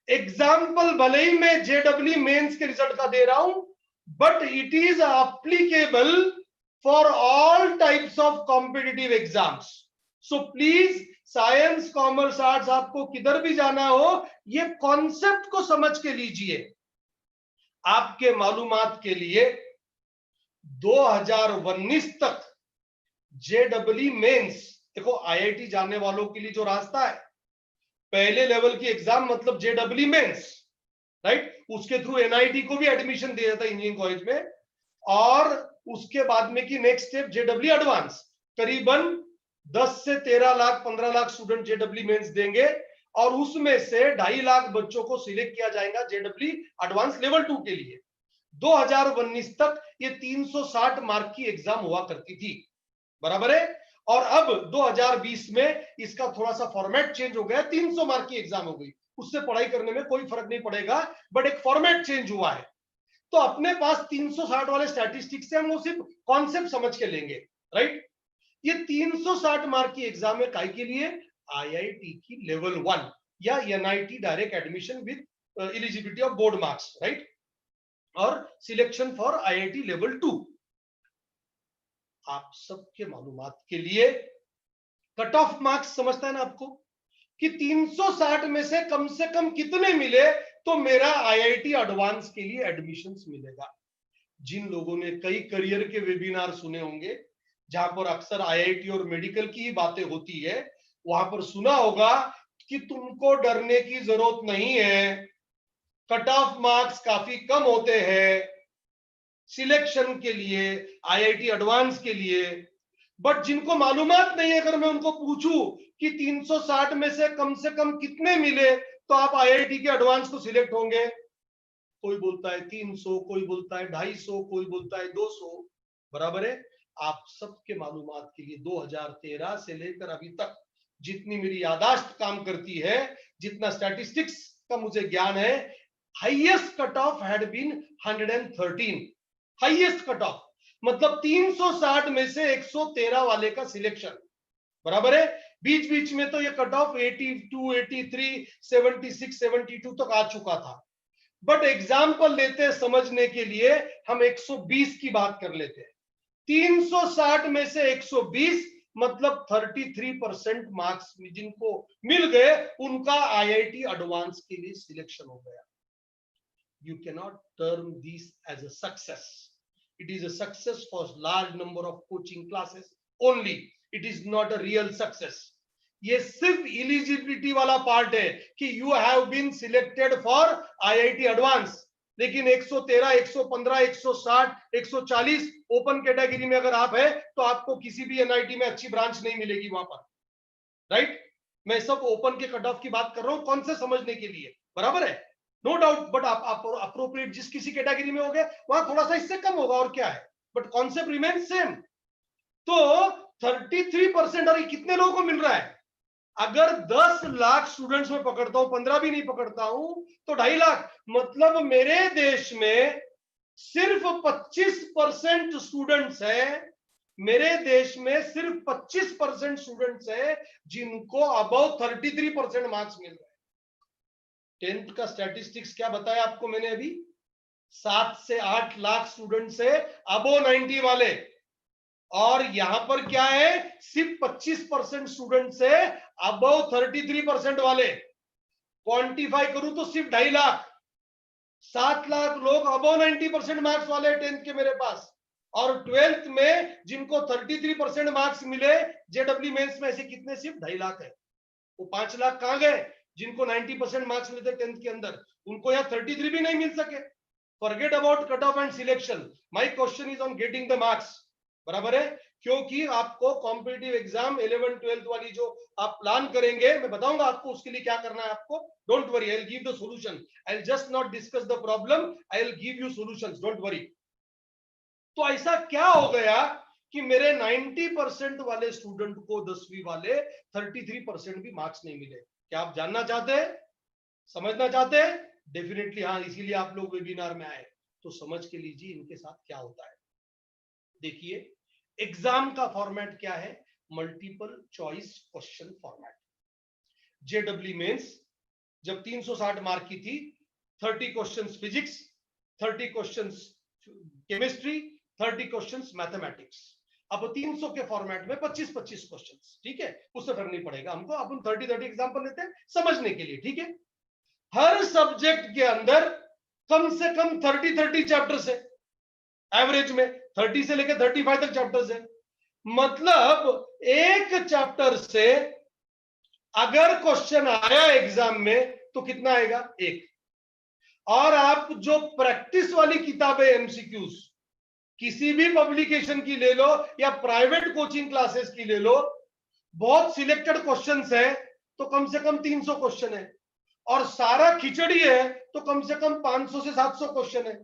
एग्जाम्पल भले ही मैं जेडब्ल्यू मेंस के रिजल्ट का दे रहा हूं, but it is applicable for all types of competitive exams. So please science commerce arts आपको किधर भी जाना हो, ये कॉन्सेप्ट को समझ के लीजिए। आपके मालूमात के लिए 2019 तक जेडब्ल्यू मेंस, देखो आईआईटी जाने वालों के लिए जो रास्ता है, पहले लेवल की एग्जाम मतलब जेडब्ल्यू मेंस, राइट, उसके थ्रू एनआईटी को भी एडमिशन दिया जाता है इंजीनियरिंग कॉलेज में, और उसके बाद में की नेक्स्ट स्टेप जेडब्ल्यू एडवांस। करीबन 10 से 13 लाख 15 लाख स्टूडेंट जेडब्ल्यू मेंस देंगे, और उसमें से 2.5 लाख बच्चों को सिलेक्ट किया जाएगा जेडब्ल्यू एडवांस लेवल 2 के लिए। 2019 तक ये 360 मार्क की एग्जाम हुआ करती थी, बराबर है। और अब 2020 में इसका थोड़ा सा फॉर्मेट चेंज हो गया, 300 मार्क की एग्जाम हो गई। उससे पढ़ाई करने में कोई फर्क नहीं पड़ेगा, बट एक फॉर्मेट चेंज हुआ है। तो अपने पास 360 वाले स्टैटिस्टिक्स से हम वो सिर्फ कॉन्सेप्ट समझ के लेंगे, राइट। ये 360 मार्क की एग्जाम है काय के लिए, आईआईटी की लेवल 1 या NIT direct admission with eligibility of board marks, right, और सिलेक्शन फॉर आईआईटी लेवल 2। आप सबके मालूमात के लिए कट ऑफ मार्क्स समझता है ना आपको, कि 360 में से कम कितने मिले तो मेरा आईआईटी एडवांस के लिए एडमिशंस मिलेगा। जिन लोगों ने कई करियर के वेबिनार सुने होंगे जहां पर अक्सर आईआईटी और मेडिकल की ही बातें होती है, वहां पर सुना होगा कि तुमको डरने की जरूरत नहीं है, कट ऑफ मार्क्स काफी कम होते हैं सिलेक्शन के लिए, आईआईटी एडवांस के लिए। बट जिनको मालूमात नहीं है, अगर मैं उनको पूछूं कि 360 में से कम कितने मिले तो आप आईआईटी के एडवांस को सिलेक्ट होंगे, कोई बोलता है 300, कोई बोलता है 250, कोई बोलता है 200, बराबर है। आप सबके मालूमात के लिए 2013 से लेकर अभी तक जितनी मेरी यादाश्त काम करती है, जितना स्टैटिस्टिक्स का मुझे ज्ञान है, highest cut off had been 113, highest cut off मतलब 360 में से 113 वाले का सिलेक्शन, बराबर है। बीच बीच में तो ये कट ऑफ 82, 83, 76, 72 तक आ चुका था। बट एग्जाम्पल लेते हैं समझने के लिए, हम 120 की बात कर लेते हैं। 360 में से 120 मतलब 33% मार्क्स जिनको मिल गए उनका आईआईटी एडवांस के लिए सिलेक्शन हो गया। You cannot term this as a success. It is a success for large number of coaching classes only. It is not a real success. ये सिर्फ एलिजिबिलिटी वाला पार्ट है कि you have been selected for IIT advance, लेकिन 113, 115, 160, 140 ओपन कैटेगरी में अगर आप है तो आपको किसी भी एनआईटी में अच्छी ब्रांच नहीं मिलेगी वहां पर, राइट। मैं सब ओपन के कट ऑफ की बात कर रहा हूं कौन से समझने के लिए, बराबर है, नो डाउट। बट आप अप्रोप्रिएट जिस किसी कैटेगरी में हो गए वहां थोड़ा सा इससे कम होगा, और क्या है, बट कॉन्सेप्ट रिमेन सेम। तो 33%, और कितने लोगों को मिल रहा है, अगर 10 लाख स्टूडेंट्स में पकड़ता हूं, 15 भी नहीं पकड़ता हूं तो 2.5 लाख, मतलब मेरे देश में सिर्फ 25% स्टूडेंट्स है, मेरे देश में सिर्फ 25% स्टूडेंट्स है जिनको अबव 33% मार्क्स मिल रहे हैं। 10th का स्टैटिस्टिक्स क्या बताया आपको मैंने अभी, 7 से 8 लाख स्टूडेंट्स है अबव 90 वाले, और यहां पर क्या है, सिर्फ 25% स्टूडेंट से अबव 33% वाले, क्वांटिफाई करूं तो सिर्फ 2.5 लाख, 7 लाख लोग अबव 90% मार्क्स वाले 10th के मेरे पास, और 12th में जिनको 33% मार्क्स मिले जेडब्ल्यू मेंस में, ऐसे कितने, सिर्फ 2.5 लाख है। वो 5 लाख कहां गए जिनको 90% मार्क्स मिलते 10th के अंदर, उनको यहाँ 33 भी नहीं मिल सके। Forget about cut off and selection, my question is on getting the marks, बराबर है। क्योंकि आपको कॉम्पिटिटिव एग्जाम 11th 12th वाली जो आप प्लान करेंगे, मैं बताऊंगा आपको उसके लिए क्या करना है आपको, don't worry, I will give the solution, I will just not discuss the problem, I will give you solutions, don't worry. तो ऐसा क्या हो गया कि मेरे 90% वाले स्टूडेंट को 10वीं वाले 33% भी मार्क्स नहीं मिले? क्या आप जानना चाहते हैं, समझना चाहते हैं? डेफिनेटली हाँ, इसीलिए आप लोग वेबिनार में आए, तो समझ के लीजिए इनके साथ क्या होता है। देखिए एग्जाम का फॉर्मेट क्या है, मल्टीपल चॉइस क्वेश्चन फॉर्मेट। जेडब्ल्यू मेंस जब 360 मार्क की थी, 30 questions physics, 30 questions chemistry, 30 questions mathematics. अब 300 के फॉर्मेट में 25-25 क्वेश्चंस, ठीक है, उससे फर्क नहीं पड़ेगा हमको, अपन 30-30 एग्जांपल लेते हैं समझने के लिए, ठीक है। हर सब्जेक्ट के अंदर कम से कम 30-30 चैप्टर्स है, एवरेज में 30 से लेकर 35 तक चैप्टर्स है। मतलब एक चैप्टर से अगर क्वेश्चन आया एग्जाम में तो कितना आएगा, 1। और आप जो प्रैक्टिस वाली किताबें एमसीक्यूज किसी भी पब्लिकेशन की ले लो या प्राइवेट कोचिंग क्लासेस की ले लो, बहुत सिलेक्टेड क्वेश्चंस है तो कम से कम 300 क्वेश्चन है, और सारा खिचड़ी है तो कम से कम 500 से 700 क्वेश्चन है।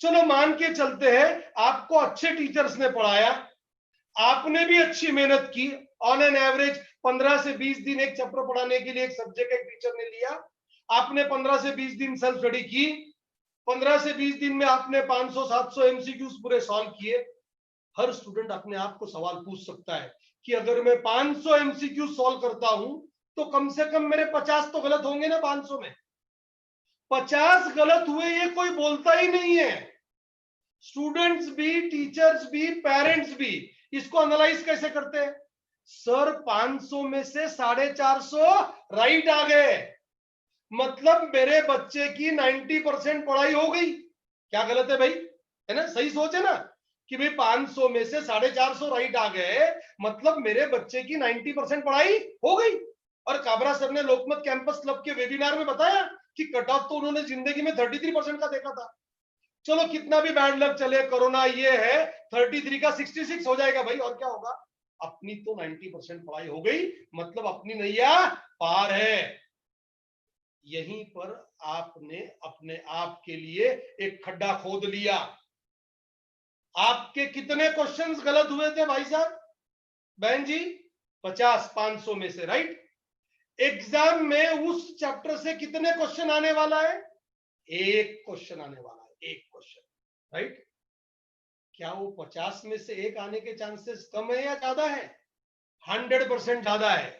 चलो मान के चलते हैं आपको अच्छे टीचर्स ने पढ़ाया, आपने भी अच्छी मेहनत की, ऑन एन एवरेज 15 से 20 दिन एक चैप्टर पढ़ाने के लिए एक सब्जेक्ट एक टीचर ने लिया, आपने 15 से 20 दिन सेल्फ स्टडी की, 15 से 20 दिन में आपने 500-700 एमसीक्यूज पूरे सॉल्व किए। हर स्टूडेंट अपने आप को सवाल पूछ सकता है कि अगर मैं 500 एमसीक्यू सॉल्व करता हूं तो कम से कम मेरे 50 तो गलत होंगे ना, 500 में 50 गलत हुए ये कोई बोलता ही नहीं है, स्टूडेंट्स भी, टीचर्स भी, पेरेंट्स भी। इसको एनालाइज कैसे करते हैं, सर 500 में से 450 राइट आ गए, मतलब मेरे बच्चे की 90% पढ़ाई हो गई। क्या गलत है भाई, है ना, सही सोच है ना कि भाई 500 में से 450 राइट आ गए, मतलब मेरे बच्चे की 90% पढ़ाई हो गई। और काबरा सर ने लोकमत कैंपस क्लब के वेबिनार में बताया कि कट ऑफ तो उन्होंने जिंदगी में 33% का देखा था। चलो कितना भी बैड लक चले, कोरोना ये है, 33 का 66 हो जाएगा भाई, और क्या होगा, अपनी तो 90% पढ़ाई हो गई, मतलब अपनी नैया पार है। यहीं पर आपने अपने आप के लिए एक खड्डा खोद लिया। आपके कितने क्वेश्चंस गलत हुए थे भाई साहब, बहन जी, 50 500 में से, राइट। एग्जाम में उस चैप्टर से कितने क्वेश्चन आने वाला है, 1 क्वेश्चन आने वाला है, 1 क्वेश्चन, राइट। क्या वो 50 में से 1 आने के चांसेस कम है या ज्यादा है, 100% ज्यादा है,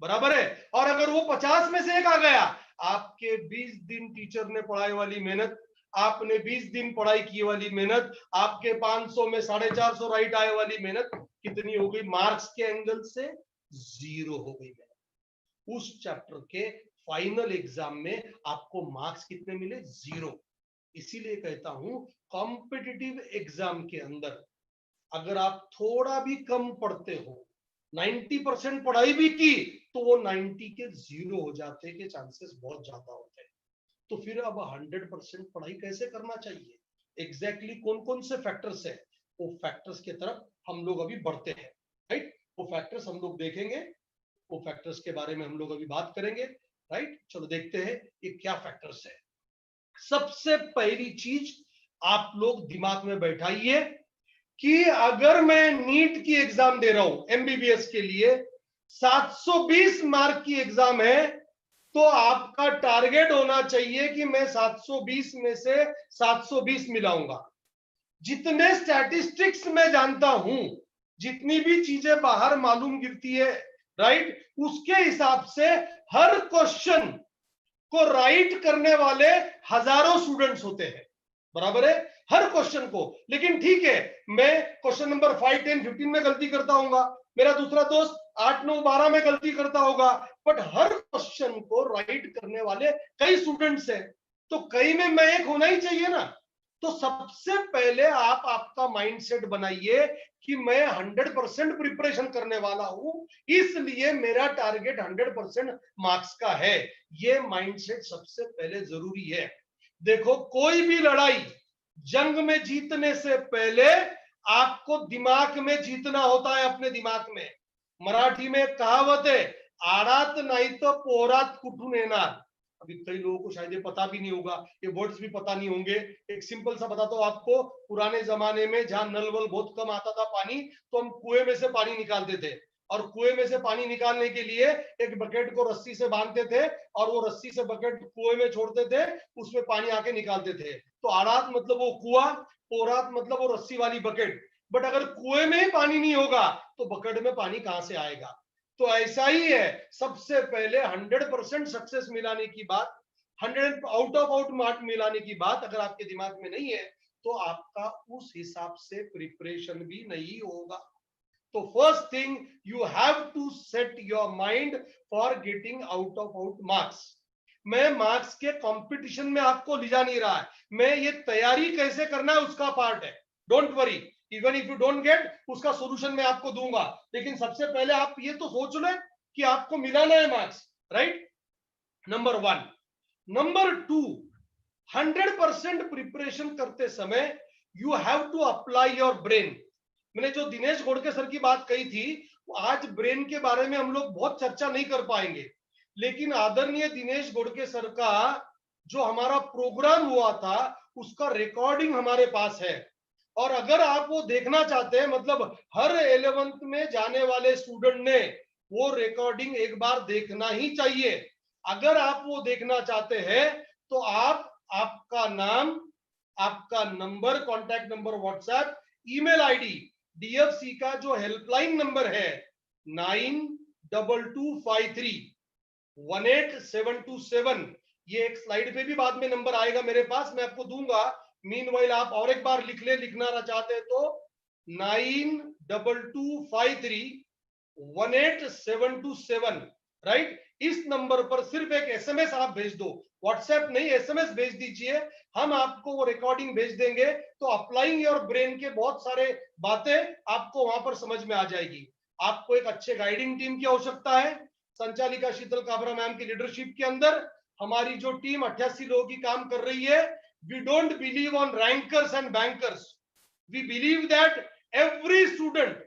बराबर है। और अगर वो 50 में से 1 आ गया, आपके 20 दिन टीचर ने पढ़ाई वाली मेहनत, आपने 20 दिन पढ़ाई की वाली मेहनत, आपके 500 में 450 राइट आए वाली मेहनत कितनी हो गई, मार्क्स के एंगल से 0 हो गई। उस चैप्टर के फाइनल एग्जाम में आपको मार्क्स कितने मिले, 0। इसीलिए कहता हूं कॉम्पिटिटिव एग्जाम के अंदर अगर आप थोड़ा भी कम पढ़ते हो, 90% पढ़ाई भी की, तो वो 90 के 0 हो जाते के चांसेस बहुत ज्यादा होते हैं। तो फिर अब 100% पढ़ाई कैसे करना चाहिए, एग्जैक्टली कौन कौन से फैक्टर्स है, वो फैक्टर्स की तरफ हम लोग अभी बढ़ते हैं, राइट। वो फैक्टर्स हम लोग देखेंगे, वो फैक्टर्स के बारे में हम लोग अभी बात करेंगे, राइट। चलो देखते हैं ये क्या फैक्टर्स है। सबसे पहली चीज आप लोग दिमाग में बैठाइए कि अगर मैं नीट की एग्जाम दे रहा हूं एमबीबीएस के लिए, 720 मार्क की एग्जाम है, तो आपका टारगेट होना चाहिए कि मैं 720 में से 720 मिलाऊंगा। जितने स्टैटिस्टिक्स में जानता हूं, जितनी भी चीजें बाहर मालूम गिरती है, राइट, उसके हिसाब से हर क्वेश्चन को राइट करने वाले हजारों स्टूडेंट्स होते हैं, बराबर है हर क्वेश्चन को। लेकिन ठीक है, मैं क्वेश्चन नंबर 5, 10, 15 में गलती करता हूँ, मेरा दूसरा दोस्त 8, 9, 12 में गलती करता होगा, बट हर क्वेश्चन को राइट करने वाले कई स्टूडेंट्स हैं, तो कई में मैं एक होना ही चाहिए ना। तो सबसे पहले आप आपका माइंडसेट बनाइए कि मैं 100% प्रिपरेशन करने वाला हूं, इसलिए मेरा टारगेट 100% मार्क्स का है। ये माइंडसेट सबसे पहले जरूरी है। देखो, कोई भी लड़ाई जंग में जीतने से पहले आपको दिमाग में जीतना होता है, अपने दिमाग में। मराठी में कहावत है, आड़ात नहीं तो पोरात कुठून येणार। अभी कई लोगों को शायद ये पता भी नहीं होगा, ये वर्ड्स भी पता नहीं होंगे। एक सिंपल सा बताता हूं आपको, पुराने जमाने में जहां नल वल बहुत कम आता था पानी, तो हम कुएं में से पानी निकालते थे, और कुएं में से पानी निकालने के लिए एक बकेट को रस्सी से बांधते थे, और वो रस्सी से बकेट कुएं में छोड़ते थे, उसमें पानी आके निकालते थे। तो आड़ात मतलब वो कुआं, पोरात मतलब वो रस्सी वाली बकेट। बट अगर कुएं में ही पानी नहीं होगा तो बकेट में पानी कहां से आएगा। तो ऐसा ही है, सबसे पहले 100% सक्सेस मिलाने की बात, 100 आउट ऑफ आउट मार्क मिलाने की बात अगर आपके दिमाग में नहीं है, तो आपका उस हिसाब से प्रिपरेशन भी नहीं होगा। तो first thing, you have to set your mind for getting out of out marks. मैं मार्क्स के कंपटीशन में आपको ले जा नहीं रहा है, मैं ये तैयारी कैसे करना है उसका पार्ट है। Don't worry, even if you don't get, उसका सोल्यूशन मैं आपको दूंगा। लेकिन सबसे पहले आप ये तो सोच लें कि आपको मिलाना है marks, right. Number 1। Number 2, 100% preparation करते समय you have to apply your brain. मैंने जो दिनेश घोड़के सर की बात कही थी, आज ब्रेन के बारे में हम लोग बहुत चर्चा नहीं कर पाएंगे, लेकिन आदरणीय दिनेश घोड़के सर का जो हमारा प्रोग्राम हुआ था, उसका रिकॉर्डिंग हमारे पास है। और अगर आप वो देखना चाहते हैं, मतलब हर 11th में जाने वाले स्टूडेंट ने वो रिकॉर्डिंग एक बार देखना ही चाहिए। अगर आप वो देखना चाहते हैं तो आप आपका नाम, आपका number, contact number, WhatsApp, email ID, DFC का जो हेल्पलाइन नंबर है 9222531827, ये एक स्लाइड पे भी बाद में नंबर आएगा मेरे पास, मैं आपको दूंगा। मीनवाइल आप और एक बार लिख ले, लिखना चाहते हैं तो 9222531827, राइट। इस नंबर पर सिर्फ एक एसएमएस आप भेज दो, व्हाट्सएप नहीं, एसएमएस भेज दीजिए, हम आपको वो रिकॉर्डिंग भेज देंगे। तो अप्लाइंग योर ब्रेन के बहुत सारे बातें आपको वहां पर समझ में आ जाएगी। आपको एक अच्छे गाइडिंग टीम की आवश्यकता है। संचालिका शीतल काबरा मैम की लीडरशिप के अंदर हमारी जो टीम 88 लोगों की काम कर रही है। We don't believe on rankers and bankers, we believe that every student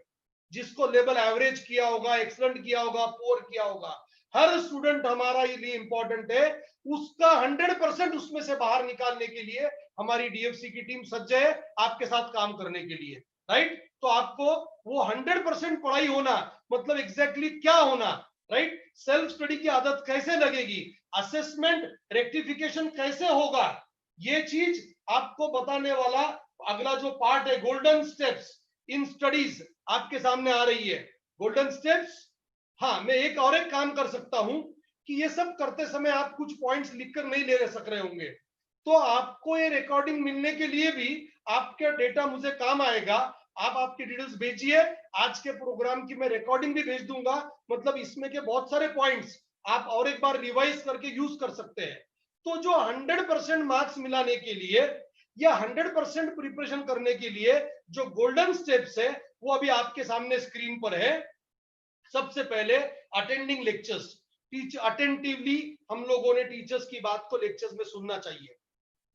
जिसको लेवल एवरेज किया होगा, एक्सलेंट किया होगा, पुअर किया होगा, हर स्टूडेंट हमारा लिए इंपॉर्टेंट है। उसका 100% उसमें से बाहर निकालने के लिए हमारी डीएफसी की टीम सज्ज है आपके साथ काम करने के लिए, राइट। तो आपको वो 100% पढ़ाई होना मतलब एग्जैक्टली क्या होना, राइट। सेल्फ स्टडी की आदत कैसे लगेगी, असेसमेंट रेक्टिफिकेशन कैसे होगा, ये चीज आपको बताने वाला अगला जो पार्ट है, गोल्डन स्टेप्स इन स्टडीज, आपके सामने आ रही है। गोल्डन स्टेप्स, हाँ, मैं एक और एक काम कर सकता हूं कि ये सब करते समय आप कुछ पॉइंट्स लिखकर नहीं ले सक रहे होंगे, तो आपको ये रिकॉर्डिंग मिलने के लिए भी आपका डेटा मुझे काम आएगा। आप आपकी डिटेल्स भेजिए, आज के प्रोग्राम की मैं रिकॉर्डिंग भी भेज दूंगा, मतलब इसमें के बहुत सारे पॉइंट्स आप और एक बार रिवाइज करके यूज कर सकते हैं। तो जो 100% मार्क्स मिलाने के लिए या 100% प्रिपरेशन करने के लिए जो गोल्डन स्टेप्स है, वो अभी आपके सामने स्क्रीन पर है। सबसे पहले अटेंडिंग लेक्चर्स, टीच अटेंटिवली हम लोगों ने टीचर्स की बात को लेक्चर्स में सुनना चाहिए।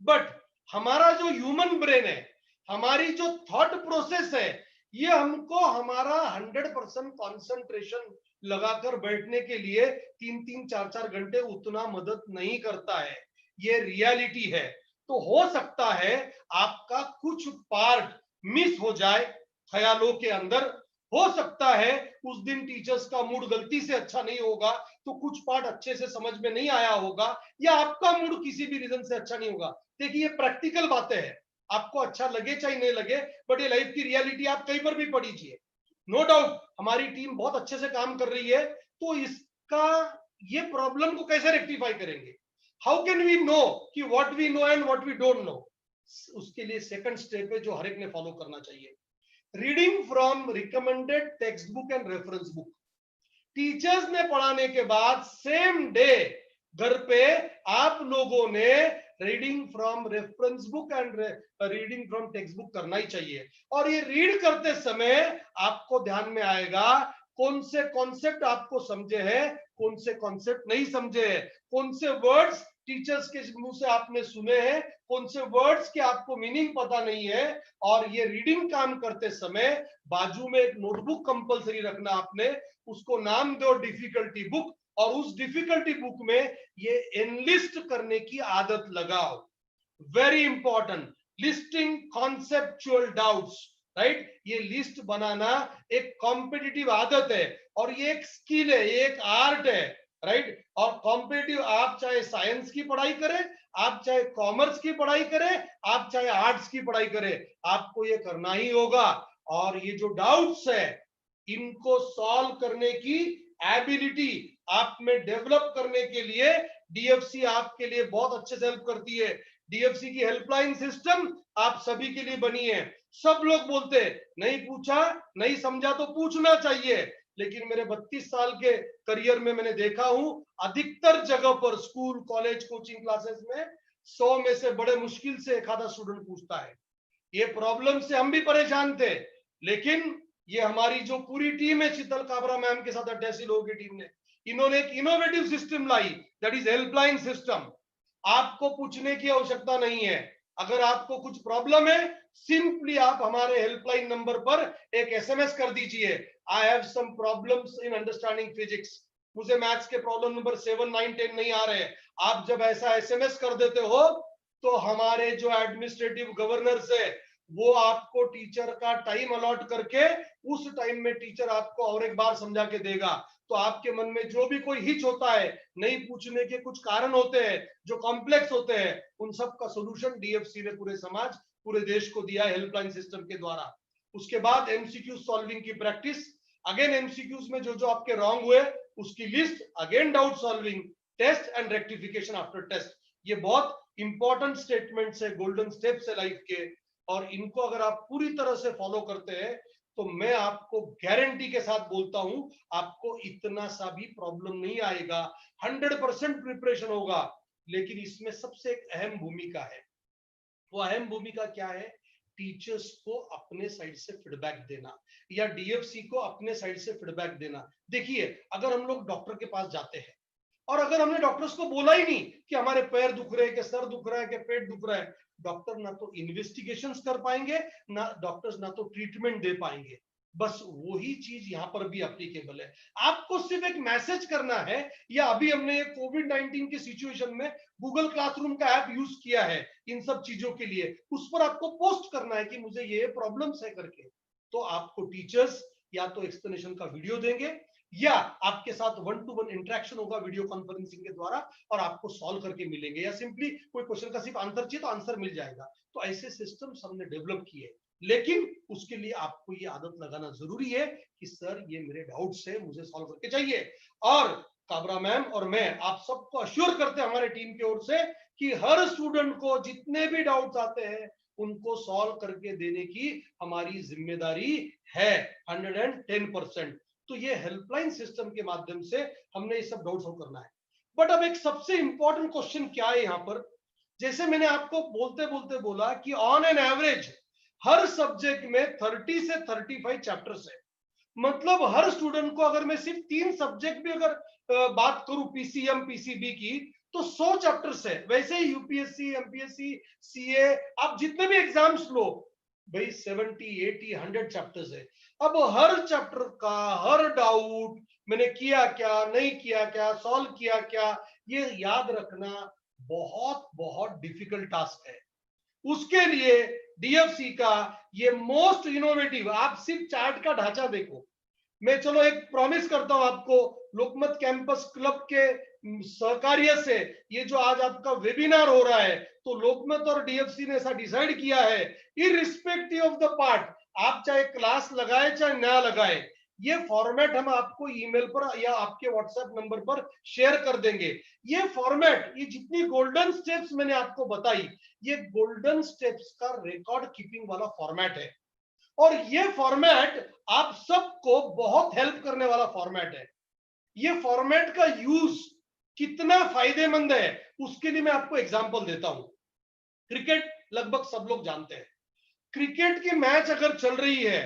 बट हमारा जो ह्यूमन ब्रेन है, हमारी जो थॉट प्रोसेस है, ये हमको हमारा 100% कंसंट्रेशन लगाकर बैठने के लिए 3-3, 4-4 घंटे उतना मदद नहीं करता है। ये रियलिटी है। तो हो सकता है आपका कुछ पार्ट मिस हो जाए ख्यालों के अंदर, हो सकता है उस दिन टीचर्स का मूड गलती से अच्छा नहीं होगा, तो कुछ पार्ट अच्छे से समझ में नहीं आया होगा, या आपका मूड किसी भी रीजन से अच्छा नहीं होगा। देखिए, ये प्रैक्टिकल बातें हैं, आपको अच्छा लगे चाहे नहीं लगे, बट ये लाइफ की रियलिटी, आप कहीं पर भी पढ़िए। नो डाउट हमारी टीम बहुत अच्छे से काम कर रही है, तो इसका ये प्रॉब्लम को कैसे रेक्टिफाई करेंगे? हाउ कैन वी नो कि what we know and what we don't know? उसके लिए सेकंड स्टेप है जो हर एक ने फॉलो करना चाहिए। Reading from recommended text book and reference book. Teachers ने पढ़ाने के बाद सेम डे घर पे आप लोगों ने reading from reference book and reading from text book करना ही चाहिए। और ये रीड करते समय आपको ध्यान में आएगा कौन से कॉन्सेप्ट आपको समझे हैं, कौन से कॉन्सेप्ट नहीं समझे हैं, कौन से वर्ड्स टीचर्स के मुंह से आपने सुने हैं, कौन से वर्ड्स के आपको मीनिंग पता नहीं है। और ये रीडिंग काम करते समय बाजू में एक नोटबुक कंपलसरी रखना आपने, उसको नाम दो डिफिकल्टी बुक, और उस डिफिकल्टी बुक में ये एनलिस्ट करने की आदत लगाओ। Very important, listing conceptual doubts, right. ये लिस्ट बनाना एक कॉम्पिटिटिव आदत है और ये एक स्किल है, ये एक आर्ट है, राइट। और कॉम्पिटिटिव, आप चाहे साइंस की पढ़ाई करें, आप चाहे कॉमर्स की पढ़ाई करें, आप चाहे आर्ट्स की पढ़ाई करें, आपको ये करना ही होगा। और ये जो डाउट्स है इनको सॉल्व करने की एबिलिटी आप में डेवलप करने के लिए डीएफसी आपके लिए बहुत अच्छे से हेल्प करती है। डीएफसी की हेल्पलाइन सिस्टम आप सभी के लिए बनी है। सब लोग बोलते हैं नहीं पूछा नहीं समझा तो पूछना चाहिए, लेकिन मेरे 32 साल के करियर में मैंने देखा हूं अधिकतर जगह पर स्कूल कॉलेज कोचिंग क्लासेस में 100 में से बड़े मुश्किल से एक आधा स्टूडेंट पूछता है। ये प्रॉब्लम से हम भी परेशान थे, लेकिन ये हमारी जो पूरी टीम है शीतल काबरा मैम के साथ 88 लोगों की टीम ने, इन्होंने एक innovative system lie, that is helpline system. आपको पूछने की आवश्यकता नहीं है, अगर आपको कुछ प्रॉब्लम है सिंपली आप हमारे हेल्पलाइन नंबर पर एक एसएमएस कर दीजिए, I have some problems in understanding physics, मुझे मैथ्स के प्रॉब्लम नंबर 7, 9, 10 नहीं आ रहे। आप जब ऐसा एसएमएस कर देते हो तो हमारे जो एडमिनिस्ट्रेटिव गवर्नर्स है वो आपको टीचर का टाइम अलॉट करके उस टाइम में टीचर आपको और एक बार समझा के देगा। तो आपके मन में जो भी कोई हिच होता है, नहीं पूछने के कुछ कारण होते हैं जो कॉम्प्लेक्स होते हैं, उन सब का सोल्यूशन डीएफसी ने पूरे समाज पूरे देश को दिया है हेल्पलाइन सिस्टम के द्वारा। उसके बाद एमसीक्यू सॉल्विंग की प्रैक्टिस, अगेन एमसीक्यूज में जो जो आपके रॉन्ग हुए उसकी list, again doubt solving, test and rectification after test. ये बहुत इंपॉर्टेंट स्टेटमेंट्स है, गोल्डन स्टेप्स है लाइफ के, और इनको अगर आप पूरी तरह से फॉलो करते हैं तो मैं आपको गारंटी के साथ बोलता हूं आपको इतना सा भी प्रॉब्लम नहीं आएगा, 100% प्रिपरेशन होगा। लेकिन इसमें सबसे एक अहम भूमिका है, वो अहम भूमिका क्या है, टीचर्स को अपने साइड से फीडबैक देना या डीएफसी को अपने साइड से फीडबैक देना। देखिए अगर हम लोग डॉक्टर के पास जाते हैं और अगर हमने डॉक्टर्स को बोला ही नहीं कि हमारे पैर दुख रहे हैं, कि सर दुख रहा है, कि पेट दुख रहा है, डॉक्टर ना तो इन्वेस्टिगेशंस कर पाएंगे, ना डॉक्टर्स ना तो ट्रीटमेंट दे पाएंगे। बस वही चीज यहां पर भी एप्लीकेबल है। आपको सिर्फ एक मैसेज करना है, या अभी हमने कोविड-19 की सिचुएशन में गूगल क्लासरूम का ऐप यूज किया है इन सब चीजों के लिए, उस पर आपको पोस्ट करना है कि मुझे ये प्रॉब्लम्स है करके, तो आपको टीचर्स या तो एक्सप्लेनेशन का वीडियो देंगे या आपके साथ 1-to-1 इंटरेक्शन होगा वीडियो कॉन्फ्रेंसिंग के द्वारा और आपको सॉल्व करके मिलेंगे, या सिंपली कोई क्वेश्चन का सिर्फ आंसर चाहिए तो आंसर मिल जाएगा। तो ऐसे सिस्टम्स हमने डेवलप किए, लेकिन उसके लिए आपको ये आदत लगाना जरूरी है कि सर ये मेरे डाउट्स है, मुझे सॉल्व करके चाहिए। और काबरा मैम और मैं आप सबको अश्योर करते हैं हमारे टीम की ओर से कि हर स्टूडेंट को जितने भी डाउट्स आते हैं उनको सॉल्व करके देने की हमारी जिम्मेदारी है 110%। तो ये हेल्पलाइन सिस्टम के माध्यम से हमने ये सब डाउट सॉल्व करना है। बट अब एक सबसे इंपॉर्टेंट क्वेश्चन क्या है यहाँ पर, जैसे मैंने आपको बोलते बोलते बोला कि on an average her subject में 30 से 35 चैप्टर्स है। मतलब हर स्टूडेंट को अगर मैं सिर्फ 3 सब्जेक्ट भी अगर बात करूं पीसीएम पीसीबी की तो 100 चैप्टर्स है। वैसे ही यूपीएससी एमपीएससी सीए आप जितने भी एग्जाम्स लो भाई 70 80 100 चैप्टर्स है। अब हर चैप्टर का हर डाउट मैंने किया क्या नहीं किया क्या सॉल्व किया क्या ये याद रखना बहुत बहुत डिफिकल्ट टास्क है। उसके लिए डीएफसी का ये मोस्ट इनोवेटिव, आप सिर्फ चार्ट का ढांचा देखो, मैं चलो एक प्रॉमिस करता हूं आपको, लोकमत कैंपस क्लब के सहकार्य से ये जो आज आपका वेबिनार हो रहा है तो लोकमत और डीएफसी ने ऐसा डिसाइड किया है, इररिस्पेक्टिव ऑफ द पार्ट, आप चाहे क्लास लगाए चाहे ना लगाए, ये फॉर्मेट हम आपको ईमेल पर या आपके व्हाट्सएप नंबर पर शेयर कर देंगे। ये फॉर्मेट, ये जितनी गोल्डन स्टेप्स मैंने आपको बताई, ये गोल्डन स्टेप्स का रिकॉर्ड कीपिंग वाला फॉर्मेट है। और ये फॉर्मेट आप सबको बहुत हेल्प करने वाला फॉर्मेट है। ये फॉर्मेट का यूज कितना फायदेमंद है उसके लिए मैं आपको एग्जांपल देता हूं। क्रिकेट लगभग सब लोग जानते हैं। क्रिकेट की मैच अगर चल रही है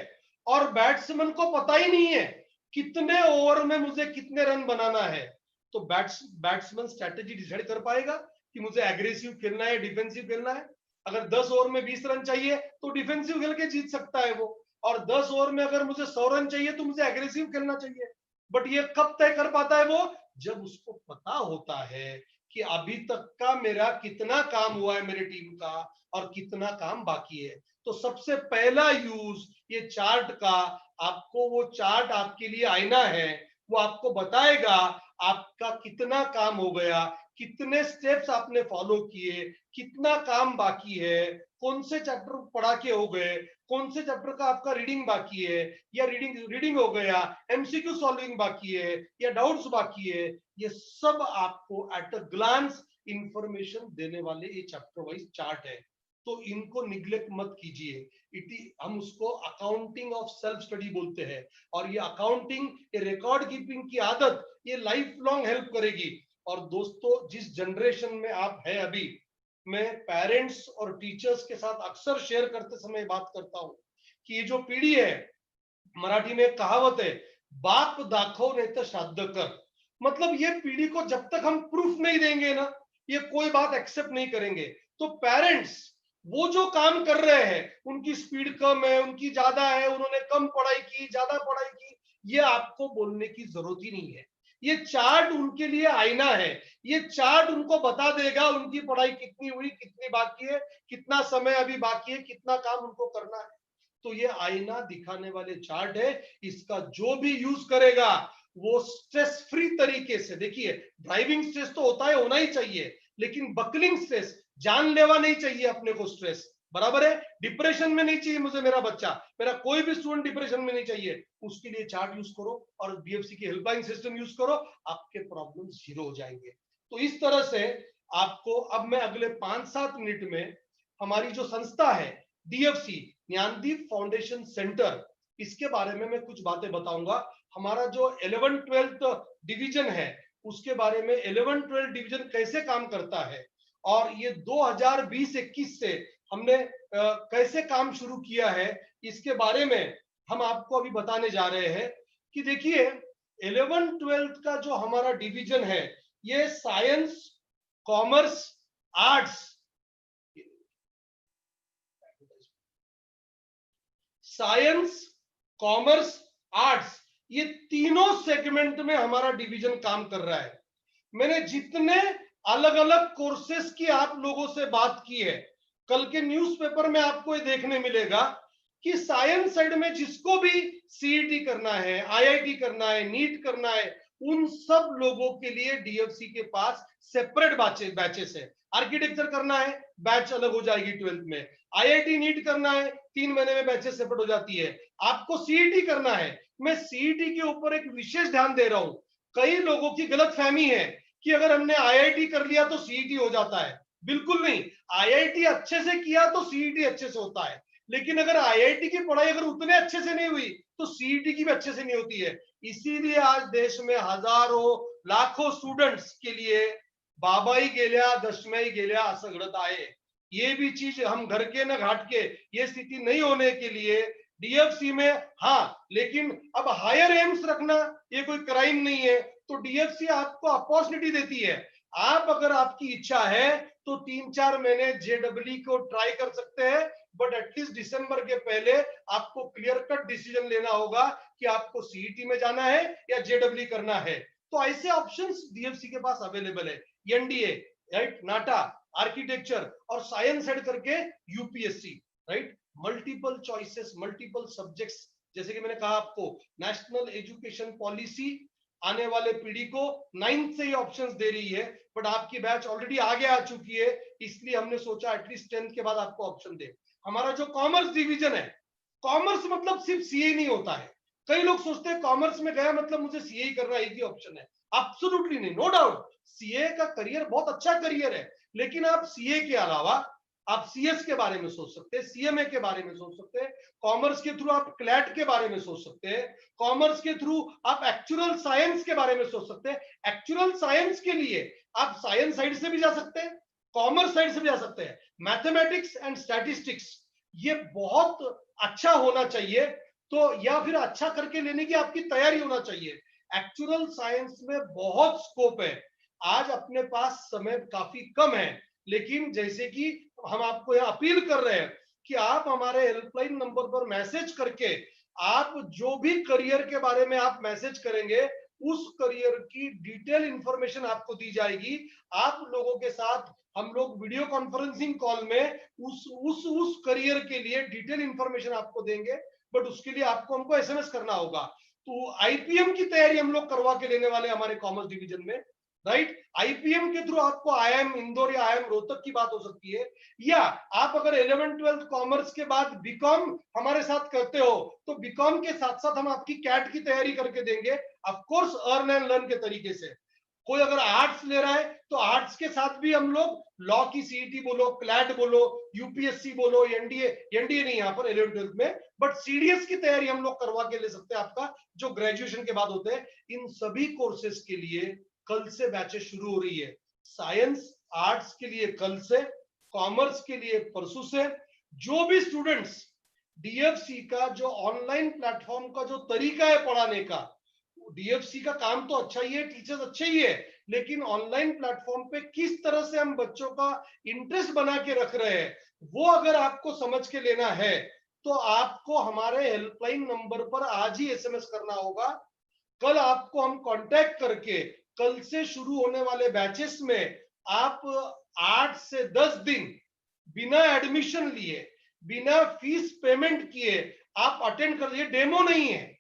और बैट्समैन को पता ही नहीं है कितने ओवर में मुझे कितने रन बनाना है, तो बैट्समैन स्ट्रेटेजी डिसाइड कर पाएगा कि मुझे एग्रेसिव खेलना है, डिफेंसिव खेलना है। अगर 10 ओवर में 20 रन चाहिए तो डिफेंसिव खेल के जीत सकता है वो, और 10 ओवर में अगर मुझे 100 रन चाहिए तो मुझे एग्रेसिव खेलना चाहिए। बट ये कब तय कर पाता है वो, जब उसको पता होता है कि अभी तक का मेरा कितना काम हुआ है मेरी टीम का और कितना काम बाकी है। तो सबसे पहला यूज ये चार्ट का, आपको वो चार्ट आपके लिए आईना है, वो आपको बताएगा आपका कितना काम हो गया, कितने स्टेप्स आपने फॉलो किए, कितना काम बाकी है, कौन से चैप्टर पढ़ा के हो गए, कौन से चैप्टर का आपका रीडिंग बाकी है, या रीडिंग हो गया, एमसीक्यू सॉल्विंग बाकी है, या डाउट्स बाकी है। ये सब आपको एट अ ग्लांस इंफॉर्मेशन देने वाले ये चैप्टर वाइज चार्ट है। तो इनको निग्लेक्ट मत कीजिए। हम उसको अकाउंटिंग ऑफ सेल्फ स्टडी बोलते हैं। और ये अकाउंटिंग, ये रिकॉर्ड कीपिंग की आदत, ये लाइफ लॉन्ग हेल्प करेगी। और दोस्तों, जिस जनरेशन में आप है अभी, मैं पेरेंट्स और टीचर्स के साथ अक्सर शेयर करते समय बात करता हूं कि ये जो पीढ़ी है, मराठी में एक कहावत है, बाप दाखव नहीं तो श्राद्ध कर। मतलब ये पीढ़ी को जब तक हम प्रूफ नहीं देंगे ना, ये कोई बात एक्सेप्ट नहीं करेंगे। तो पेरेंट्स वो जो काम कर रहे हैं, उनकी स्पीड कम है, उनकी ज्यादा है, उन्होंने कम पढ़ाई की, ज्यादा पढ़ाई की, ये आपको बोलने की जरूरत ही नहीं है। ये चार्ट उनके लिए आईना है। ये चार्ट उनको बता देगा उनकी पढ़ाई कितनी हुई, कितनी बाकी है, कितना समय अभी बाकी है, कितना काम उनको करना है। तो ये आईना दिखाने वाले चार्ट है। इसका जो भी यूज करेगा वो स्ट्रेस फ्री तरीके से, देखिए ड्राइविंग स्ट्रेस तो होता है, होना ही चाहिए, लेकिन बकलिंग स्ट्रेस, जानलेवा नहीं चाहिए अपने को स्ट्रेस, बराबर है। डिप्रेशन में नहीं चाहिए मुझे मेरा बच्चा, मेरा कोई भी स्टूडेंट डिप्रेशन में नहीं चाहिए। उसके लिए चार्ट यूज करो और बीएफसी की हेल्पलाइन सिस्टम यूज करो, आपके प्रॉब्लम जीरो हो जाएंगे। तो इस तरह से आपको अब मैं अगले 5-7 मिनट में हमारी जो संस्था है डीएफसी, ज्ञानदीप फाउंडेशन सेंटर, इसके बारे में मैं कुछ बातें बताऊंगा। हमारा जो 11-12 डिवीजन है उसके बारे में, 11-12 डिवीजन कैसे काम करता है, और ये 2020-21 से हमने कैसे काम शुरू किया है, इसके बारे में हम आपको अभी बताने जा रहे हैं। कि देखिए 11-12 का जो हमारा डिवीजन है, ये science, commerce, arts, science, commerce, arts, ये तीनों सेगमेंट में हमारा डिवीजन काम कर रहा है। मैंने जितने अलग अलग कोर्सेस की आप लोगों से बात की है, कल के न्यूज़पेपर में आपको ये देखने मिलेगा कि साइंस साइड में जिसको भी सीईटी करना है, आईआईटी करना है, नीट करना है, उन सब लोगों के लिए डीएफसी के पास सेपरेट बैचेस है। आर्किटेक्चर करना है, बैच अलग हो जाएगी 12th में। आईआईटी नीट करना है, 3 महीने में बैचेस सेपरेट हो जाती है। आपको सीईटी करना है, मैं सीईटी के ऊपर एक विशेष ध्यान दे रहा हूं। कई लोगों की गलतफहमी है कि अगर हमने आईआईटी कर लिया तो सीईटी हो जाता है। बिल्कुल नहीं, आईआईटी अच्छे से किया तो सीईटी अच्छे से होता है, लेकिन अगर आईआईटी की पढ़ाई अगर उतने अच्छे से नहीं हुई तो सीईटी की भी अच्छे से नहीं होती है। इसीलिए आज देश में हजारों लाखों स्टूडेंट्स के लिए बाबाई गेल्या दशम्याई गेल्या असं घडत आहे। ये भी चीज हम घर के न घाट के, ये स्थिति नहीं होने के लिए डीएफसी में, हाँ लेकिन अब हायर एम्स रखना ये कोई क्राइम नहीं है। तो डीएफसी आपको अपॉर्चुनिटी देती है। आप अगर आपकी इच्छा है तो 3-4 महीने जेडब्ल्यू को ट्राई कर सकते हैं, बट एटलीस्ट दिसंबर के पहले आपको क्लियर कट डिसीजन लेना होगा कि आपको सीईटी में जाना है या जेडब्ल्यू करना है। तो ऐसे ऑप्शंस डीएफसी के पास अवेलेबल है। एनडीए, राइट, नाटा, आर्किटेक्चर और साइंस हेड करके UPSC, right, multiple choices, multiple subjects. जैसे कि मैंने कहा आपको, नेशनल एजुकेशन पॉलिसी आने वाले पीढ़ी को 9th से ही ऑप्शंस दे रही है, बट आपकी बैच ऑलरेडी आगे आ चुकी है, इसलिए हमने सोचा एटलीस्ट 10th के बाद आपको ऑप्शन दे। हमारा जो कॉमर्स डिवीजन है, कॉमर्स मतलब सिर्फ सीए नहीं होता है, कई लोग सोचते हैं कॉमर्स में गया मतलब मुझे सीए करना एक ही ऑप्शन है। एब्सोल्युटली नहीं, नो डाउट, सीए का करियर बहुत अच्छा करियर है, लेकिन आप सीए के अलावा आप सीएस के बारे में सोच सकते हैं, सीएमए के बारे में सोच सकते हैं, कॉमर्स के थ्रू आप क्लैट के बारे में सोच सकते हैं, कॉमर्स के थ्रू आप एक्चुअल साइंस के बारे में सोच सकते हैं। एक्चुअल साइंस के लिए आप साइंस साइड से भी जा सकते हैं, कॉमर्स साइड से भी जा सकते हैं। मैथमेटिक्स एंड स्टैटिस्टिक्स ये बहुत अच्छा होना चाहिए, तो या फिर अच्छा करके लेने की आपकी तैयारी होना चाहिए। एक्चुअल साइंस में बहुत स्कोप है। आज अपने पास समय काफी कम है, लेकिन जैसे कि हम आपको यह अपील कर रहे हैं कि आप हमारे हेल्पलाइन नंबर पर मैसेज करके आप जो भी करियर के बारे में आप मैसेज करेंगे उस करियर की डिटेल इंफॉर्मेशन आपको दी जाएगी। आप लोगों के साथ हम लोग वीडियो कॉन्फ्रेंसिंग कॉल में उस करियर के लिए डिटेल इंफॉर्मेशन आपको देंगे, बट उसके लिए आपको हमको एसएमएस करना होगा। तो आईपीएम की तैयारी हम लोग करवा के लेने वाले हमारे कॉमर्स डिवीजन में, राइट। आईपीएम के थ्रू आपको आईआईएम इंदौर या आईआईएम रोहतक की बात हो सकती है, या आप अगर 11th-12th कॉमर्स के बाद बीकॉम हमारे साथ करते हो तो बीकॉम के साथ साथ हम आपकी कैट की तैयारी करके देंगे, of course earn and learn के तरीके से। कोई अगर आर्ट्स ले रहा है तो आर्ट्स के साथ भी हम लोग लॉ की सीईटी बोलो, क्लैट बोलो, यूपीएससी बोलो, एनडीए नहीं यहाँ पर 11th-12th में, बट सीडीएस की तैयारी हम लोग करवा के ले सकते हैं आपका, जो ग्रेजुएशन के बाद होते हैं। इन सभी कोर्सेज के लिए कल से बैचेस शुरू हो रही है। साइंस आर्ट्स के लिए कल से, कॉमर्स के लिए परसों से। जो भी स्टूडेंट्स डीएफसी का जो ऑनलाइन प्लेटफॉर्म का जो तरीका है पढ़ाने का, डीएफसी का काम तो अच्छा ही है, टीचर्स अच्छे ही है, लेकिन ऑनलाइन प्लेटफॉर्म पे किस तरह से हम बच्चों का इंटरेस्ट बना के रख रहे हैं, वो अगर आपको समझ के लेना है तो आपको हमारे हेल्पलाइन नंबर पर आज ही एसएमएस करना होगा। कल आपको हम कांटेक्ट करके कल से शुरू होने वाले बैचेस में आप 8 से 10 दिन बिना एडमिशन लिए, बिना फीस पेमेंट किए आप अटेंड कर लीजिए। डेमो नहीं है।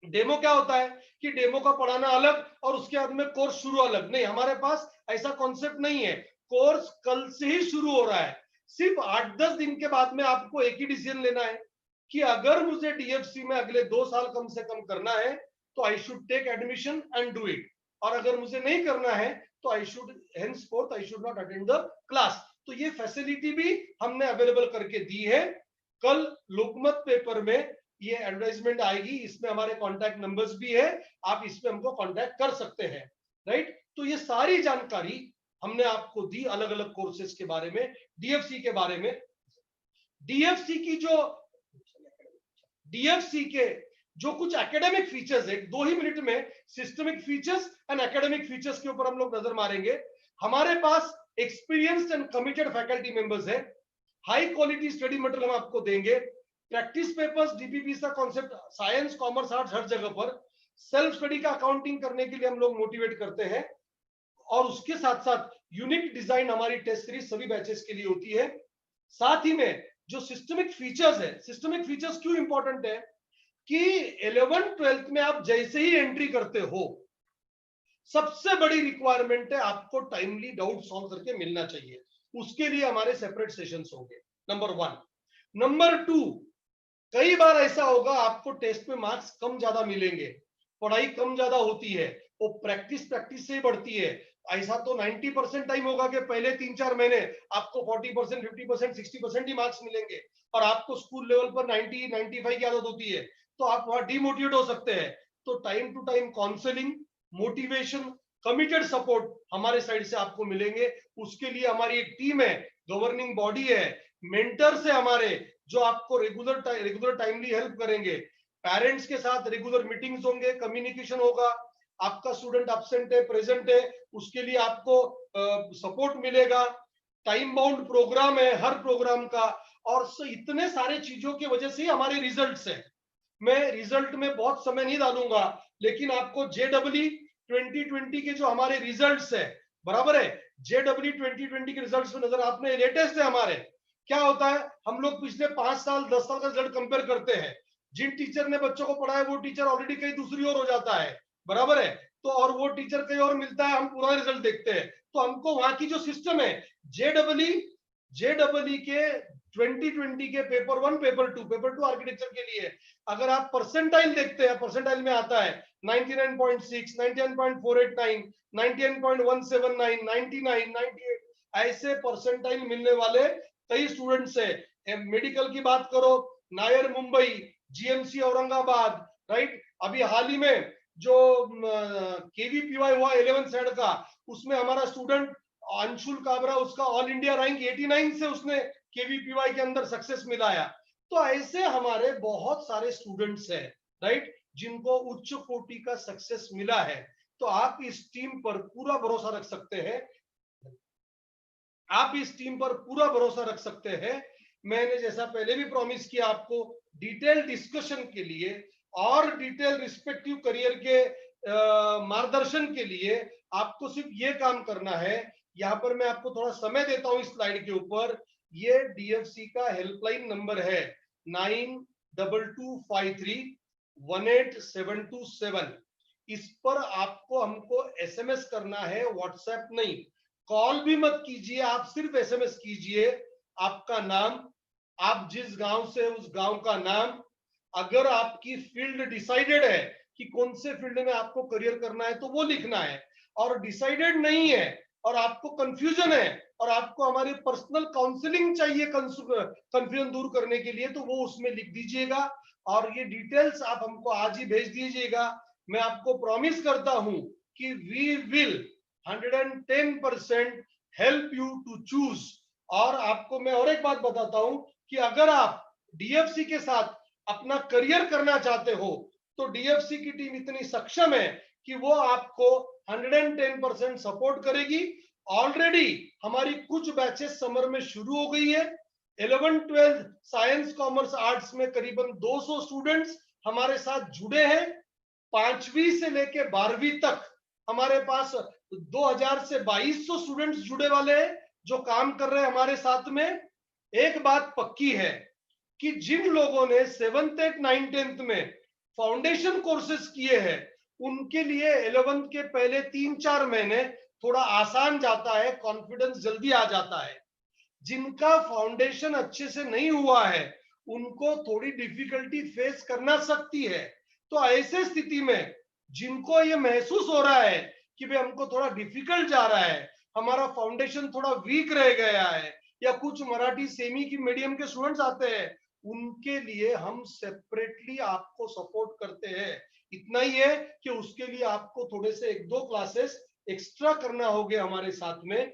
डेमो क्या होता है कि डेमो का पढ़ाना अलग और उसके बाद में कोर्स शुरू अलग, नहीं, हमारे पास ऐसा कॉन्सेप्ट नहीं है। कोर्स कल से ही शुरू हो रहा है। सिर्फ 8-10 दिन के बाद में आपको एक ही डिसीजन लेना है कि अगर मुझे डीएफसी में अगले 2 साल कम से कम करना है तो I should take admission and do it, और अगर मुझे नहीं करना है तो I should henceforth I should not attend the class. तो ये फैसिलिटी भी हमने अवेलेबल करके दी है। कल लोकमत पेपर में ये एडवर्टाइजमेंट आएगी, इसमें हमारे कांटेक्ट नंबर्स भी है, आप इसमें हमको कांटेक्ट कर सकते हैं, राइट। तो ये सारी जानकारी हमने आपको दी अलग अलग कोर्सेज के बारे में, डीएफसी के बारे में। डीएफसी के जो कुछ एकेडमिक फीचर्स है, 2 ही मिनट में systemic features and academic features के ऊपर हम लोग नजर मारेंगे। हमारे पास experienced and committed faculty members है, हाई क्वालिटी स्टडी मटेरियल हम आपको देंगे, प्रैक्टिस पेपर्स, डीपीपी का कॉन्सेप्ट साइंस कॉमर्स आर्ट्स हर जगह पर, सेल्फ स्टडी का अकाउंटिंग करने के लिए हम लोग मोटिवेट करते हैं, और उसके साथ साथ यूनिक डिजाइन हमारी टेस्ट सीरीज सभी बैचेस के लिए होती है। साथ ही में जो सिस्टमिक फीचर्स है, सिस्टमिक फीचर्स क्यों इंपॉर्टेंट है कि 11th-12th में आप जैसे ही एंट्री करते हो, सबसे बड़ी रिक्वायरमेंट है आपको टाइमली डाउट सॉल्व करके मिलना चाहिए, उसके लिए हमारे सेपरेट सेशंस होंगे, नंबर 1। नंबर 2, कई बार ऐसा होगा आपको टेस्ट में मार्क्स कम ज्यादा मिलेंगे, पढ़ाई कम ज्यादा होती है, वो प्रैक्टिस से ही बढ़ती है। ऐसा तो 90% टाइम होगा कि पहले 3-4 महीने आपको 40%, 50%, 60% ही मार्क्स मिलेंगे, और आपको स्कूल लेवल पर 90-95 की आदत होती है, तो आप वहां डिमोटिवेट हो सकते हैं। तो time to time counselling, motivation, committed support हमारे साइड से आपको मिलेंगे। उसके लिए हमारी एक टीम है, गवर्निंग बॉडी है, मेंटर्स है हमारे, जो आपको रेगुलर टाइमली हेल्प करेंगे। पेरेंट्स के साथ रेगुलर मीटिंग्स होंगे, कम्युनिकेशन होगा। आपका स्टूडेंट एब्सेंट है, प्रेजेंट है, उसके लिए आपको सपोर्ट मिलेगा। टाइम बाउंड प्रोग्राम है हर प्रोग्राम का, और इतने सारे चीजों की वजह से हमारे रिजल्ट्स है। मैं रिजल्ट में बहुत समय नहीं डालूंगा, लेकिन आपको जेडब्ल्यू 2020 के जो हमारे रिजल्ट्स है, बराबर है, जेडब्ल्यू 2020 के रिजल्ट्स में नजर आपने, लेटेस्ट है हमारे। क्या होता है, हम लोग पिछले 5 साल 10 साल का रिजल्ट कंपेयर करते हैं, जिन टीचर ने बच्चों को पढ़ाया वो टीचर ऑलरेडी कहीं दूसरी ओर हो जाता है, बराबर है, तो और वो टीचर कहीं और मिलता है, हम पूरा रिजल्ट देखते हैं। तो हमको वहां की जो सिस्टम है जेडब्ल्यू के 2020 के पेपर 1, पेपर 2 आर्किटेक्चर के लिए अगर आप परसेंटाइल देखते हैं, परसेंटाइल में आता है 99.6, 99.489, 99.179, 99, 98, ऐसे परसेंटाइल मिलने वाले कई स्टूडेंट्स है। मेडिकल की बात करो, नायर मुंबई, जीएमसी औरंगाबाद, राइट। अभी हाल ही में जो केवीपीवाई हुआ 11th स्टैंडर्ड का, उसमें हमारा स्टूडेंट अंशुल काबरा, उसका ऑल इंडिया रैंक 89 से उसने केवीपीवाई के अंदर सक्सेस मिलाया। तो ऐसे हमारे बहुत सारे स्टूडेंट्स हैं, राइट, जिनको उच्च कोटि का सक्सेस मिला है। तो आप इस टीम पर पूरा भरोसा रख सकते हैं, आप इस टीम पर पूरा भरोसा रख सकते हैं। मैंने जैसा पहले भी प्रॉमिस किया आपको, डिटेल डिस्कशन के लिए और डिटेल रिस्पेक्टिव करियर के मार्गदर्शन के लिए आपको सिर्फ ये काम करना है। यहाँ पर मैं आपको थोड़ा समय देता हूं इस स्लाइड के ऊपर। ये डीएफसी का हेल्पलाइन नंबर है 9222531827। इस पर आपको हमको एसएमएस करना है, व्हाट्सएप नहीं। कॉल भी मत कीजिए, आप सिर्फ एसएमएस कीजिए। आपका नाम, आप जिस गांव से उस गांव का नाम, अगर आपकी फील्ड डिसाइडेड है कि कौन से फील्ड में आपको करियर करना है तो वो लिखना है, और डिसाइडेड नहीं है और आपको कंफ्यूजन है और आपको हमारी पर्सनल काउंसलिंग चाहिए कंफ्यूजन दूर करने के लिए, तो वो उसमें लिख दीजिएगा और ये डिटेल्स आप हमको आज ही भेज दीजिएगा। मैं आपको प्रॉमिस करता हूं कि we will 110% help you to choose. और आपको मैं और एक बात बताता हूं कि अगर आप डीएफसी के साथ अपना करियर करना चाहते हो तो डीएफसी की टीम इतनी सक्षम है कि वो आपको 110% सपोर्ट करेगी। ऑलरेडी हमारी कुछ बैचेस समर में शुरू हो गई है। 11th 12th science commerce arts में करीबन 200 स्टूडेंट्स हमारे साथ जुड़े हैं। 5वीं से लेके 12वीं तक हमारे पास 2000 से 2200 स्टूडेंट्स जुड़े वाले हैं जो काम कर रहे हैं हमारे साथ में। एक बात पक्की है कि जिन लोगों ने 7th 8th 9th 10th में फाउंडेशन कोर्सेज किए हैं उनके लिए 11th के पहले 3-4 महीने थोड़ा आसान जाता है, कॉन्फिडेंस जल्दी आ जाता है। जिनका फाउंडेशन अच्छे से नहीं हुआ है उनको थोड़ी डिफिकल्टी फेस करना सकती है। तो ऐसे स्थिति में जिनको ये महसूस हो रहा है कि भाई हमको थोड़ा डिफिकल्ट जा रहा है, हमारा फाउंडेशन थोड़ा वीक रह गया है, या कुछ मराठी सेमी की मीडियम के स्टूडेंट्स आते हैं, उनके लिए हम सेपरेटली आपको सपोर्ट करते हैं। इतना ही है कि उसके लिए आपको थोड़े से 1-2 क्लासेस एक्स्ट्रा करना होगा हमारे साथ में।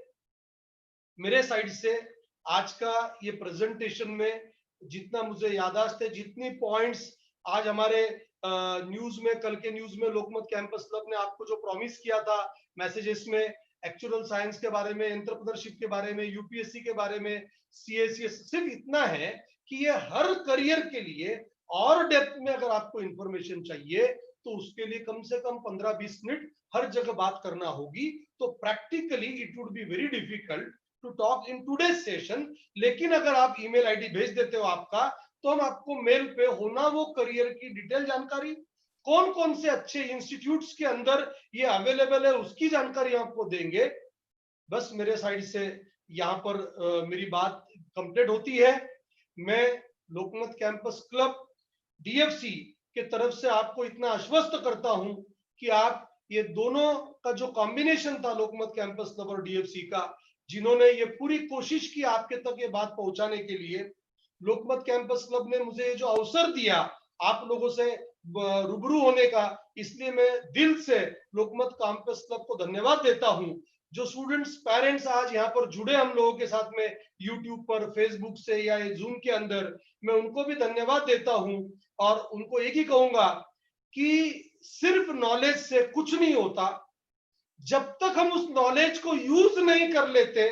मेरे साइड से आज का ये प्रेजेंटेशन में जितना मुझे याददाश्त है, जितनी पॉइंट्स आज हमारे न्यूज में, कल के न्यूज में लोकमत कैंपस क्लब ने आपको जो प्रॉमिस किया था मैसेजेस में, एक्चुअल साइंस के बारे में, एंटरप्रेन्योरशिप के बारे में, यूपीएससी के बारे में, सीएसीएस, सिर्फ इतना है कि ये हर करियर के लिए और डेप्थ में अगर आपको इंफॉर्मेशन चाहिए तो उसके लिए कम से कम 15-20 मिनट हर जगह बात करना होगी। तो practically it would be very difficult to talk in today's session. लेकिन अगर आप ईमेल आईडी भेज देते हो आपका, तो हम आपको मेल पे होना वो करियर की डिटेल जानकारी, कौन कौन से अच्छे इंस्टीट्यूट्स के अंदर ये अवेलेबल है उसकी जानकारी आपको देंगे। बस मेरे साइड से यहाँ पर मेरी बात कंप्लीट होती है। मैं लोकमत कैंपस क्लब डीएफसी के तरफ से आपको इतना आश्वस्त करता हूं कि आप ये दोनों का जो कॉम्बिनेशन था लोकमत कैंपस क्लब और डीएफसी का, जिन्होंने ये पूरी कोशिश की आपके तक ये बात पहुंचाने के लिए, लोकमत कैंपस क्लब ने मुझे जो अवसर दिया आप लोगों से रूबरू होने का, इसलिए मैं दिल से लोकमत कैंपस क्लब को धन्यवाद देता हूं। जो स्टूडेंट्स पेरेंट्स आज यहाँ पर जुड़े हम लोगों के साथ में यूट्यूब पर, फेसबुक से या जूम के अंदर, मैं उनको भी धन्यवाद देता हूं और उनको एक ही कहूंगा कि सिर्फ नॉलेज से कुछ नहीं होता। जब तक हम उस नॉलेज को यूज नहीं कर लेते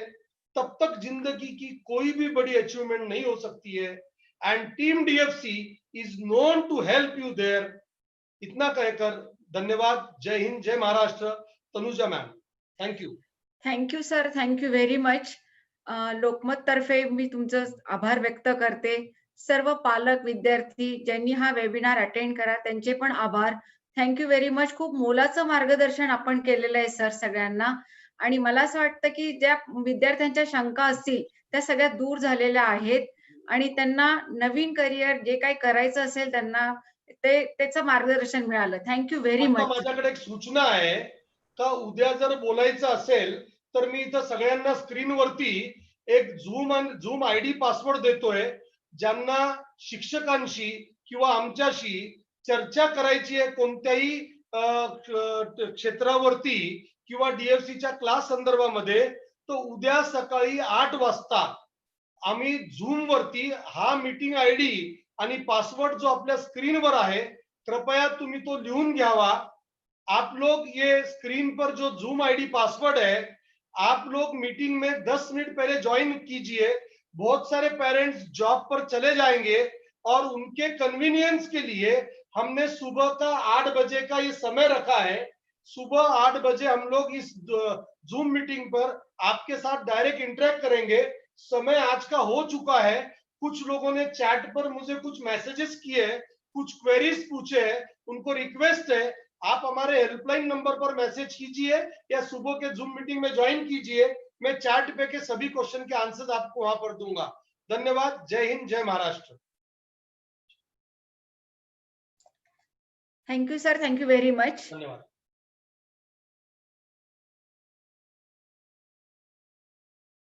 तब तक जिंदगी की कोई भी बड़ी अचीवमेंट नहीं हो सकती है। And team DFC is known to help you there. इतना कहकर धन्यवाद। जय हिंद, जय Maharashtra. Tanuja ma'am, thank you sir, thank you very much. Lokmat तर्फे मी तुमचं आभार व्यक्त करते। सर्व पालक, विद्यार्थी ज्यांनी हा वेबिनार अटेंड करा त्यांचे पण आभार। Thank you very much. खूप मोलाचं मार्गदर्शन आपण केलेलं आहे सर सगळ्यांना, आणि मला असं वाटतं की ज्या विद्यार्थ्यांच्या शंका असतील त्या सगळ्या दूर झालेल्या आहेत। आणि त्यांना नवीन करिअर जे काही करायचं असेल त्यांना त्याचं मार्गदर्शन मिळालं. थँक्यू व्हेरी आता मच. माझ्याकडे एक सूचना आहे का उद्या जर बोलायचं असेल तर मी इथं सगळ्यांना स्क्रीनवरती एक झूम आयडी पासवर्ड देतोय. ज्यांना शिक्षकांशी किंवा आमच्याशी चर्चा करायची आहे कोणत्याही क्षेत्रावरती किंवा डीएफसीच्या क्लास संदर्भामध्ये, तर उद्या सकाळी 8 वाजता आम्ही झूम वरती हा मीटिंग आयडी आणि पासवर्ड जो आपल्या स्क्रीनवर आहे, कृपया तुम्ही तो लिहून घ्यावा. आप लोग ये स्क्रीन पर जो जूम आईडी पासवर्ड है, आप लोग मीटिंग में 10 मिनट पहले ज्वाइन कीजिए. बहुत सारे पेरेंट्स जॉब पर चले जाएंगे और उनके कन्वीनियंस के लिए हमने सुबह का 8 बजे का ये समय रखा है. सुबह 8 बजे हम लोग इस जूम मीटिंग पर आपके साथ डायरेक्ट इंटरेक्ट करेंगे. समय आज का हो चुका है. कुछ लोगों ने चैट पर मुझे कुछ मैसेजेस किए हैं, कुछ क्वेरीज पूछे हैं. उनको रिक्वेस्ट है आप हमारे हेल्पलाइन नंबर पर मैसेज कीजिए या सुबह के जूम मीटिंग में ज्वाइन कीजिए. मैं चैट पे के सभी क्वेश्चन के आंसर्स आपको वहां पर दूंगा. धन्यवाद. जय हिंद, जय Maharashtra. Thank you sir, thank you very much. धन्यवाद.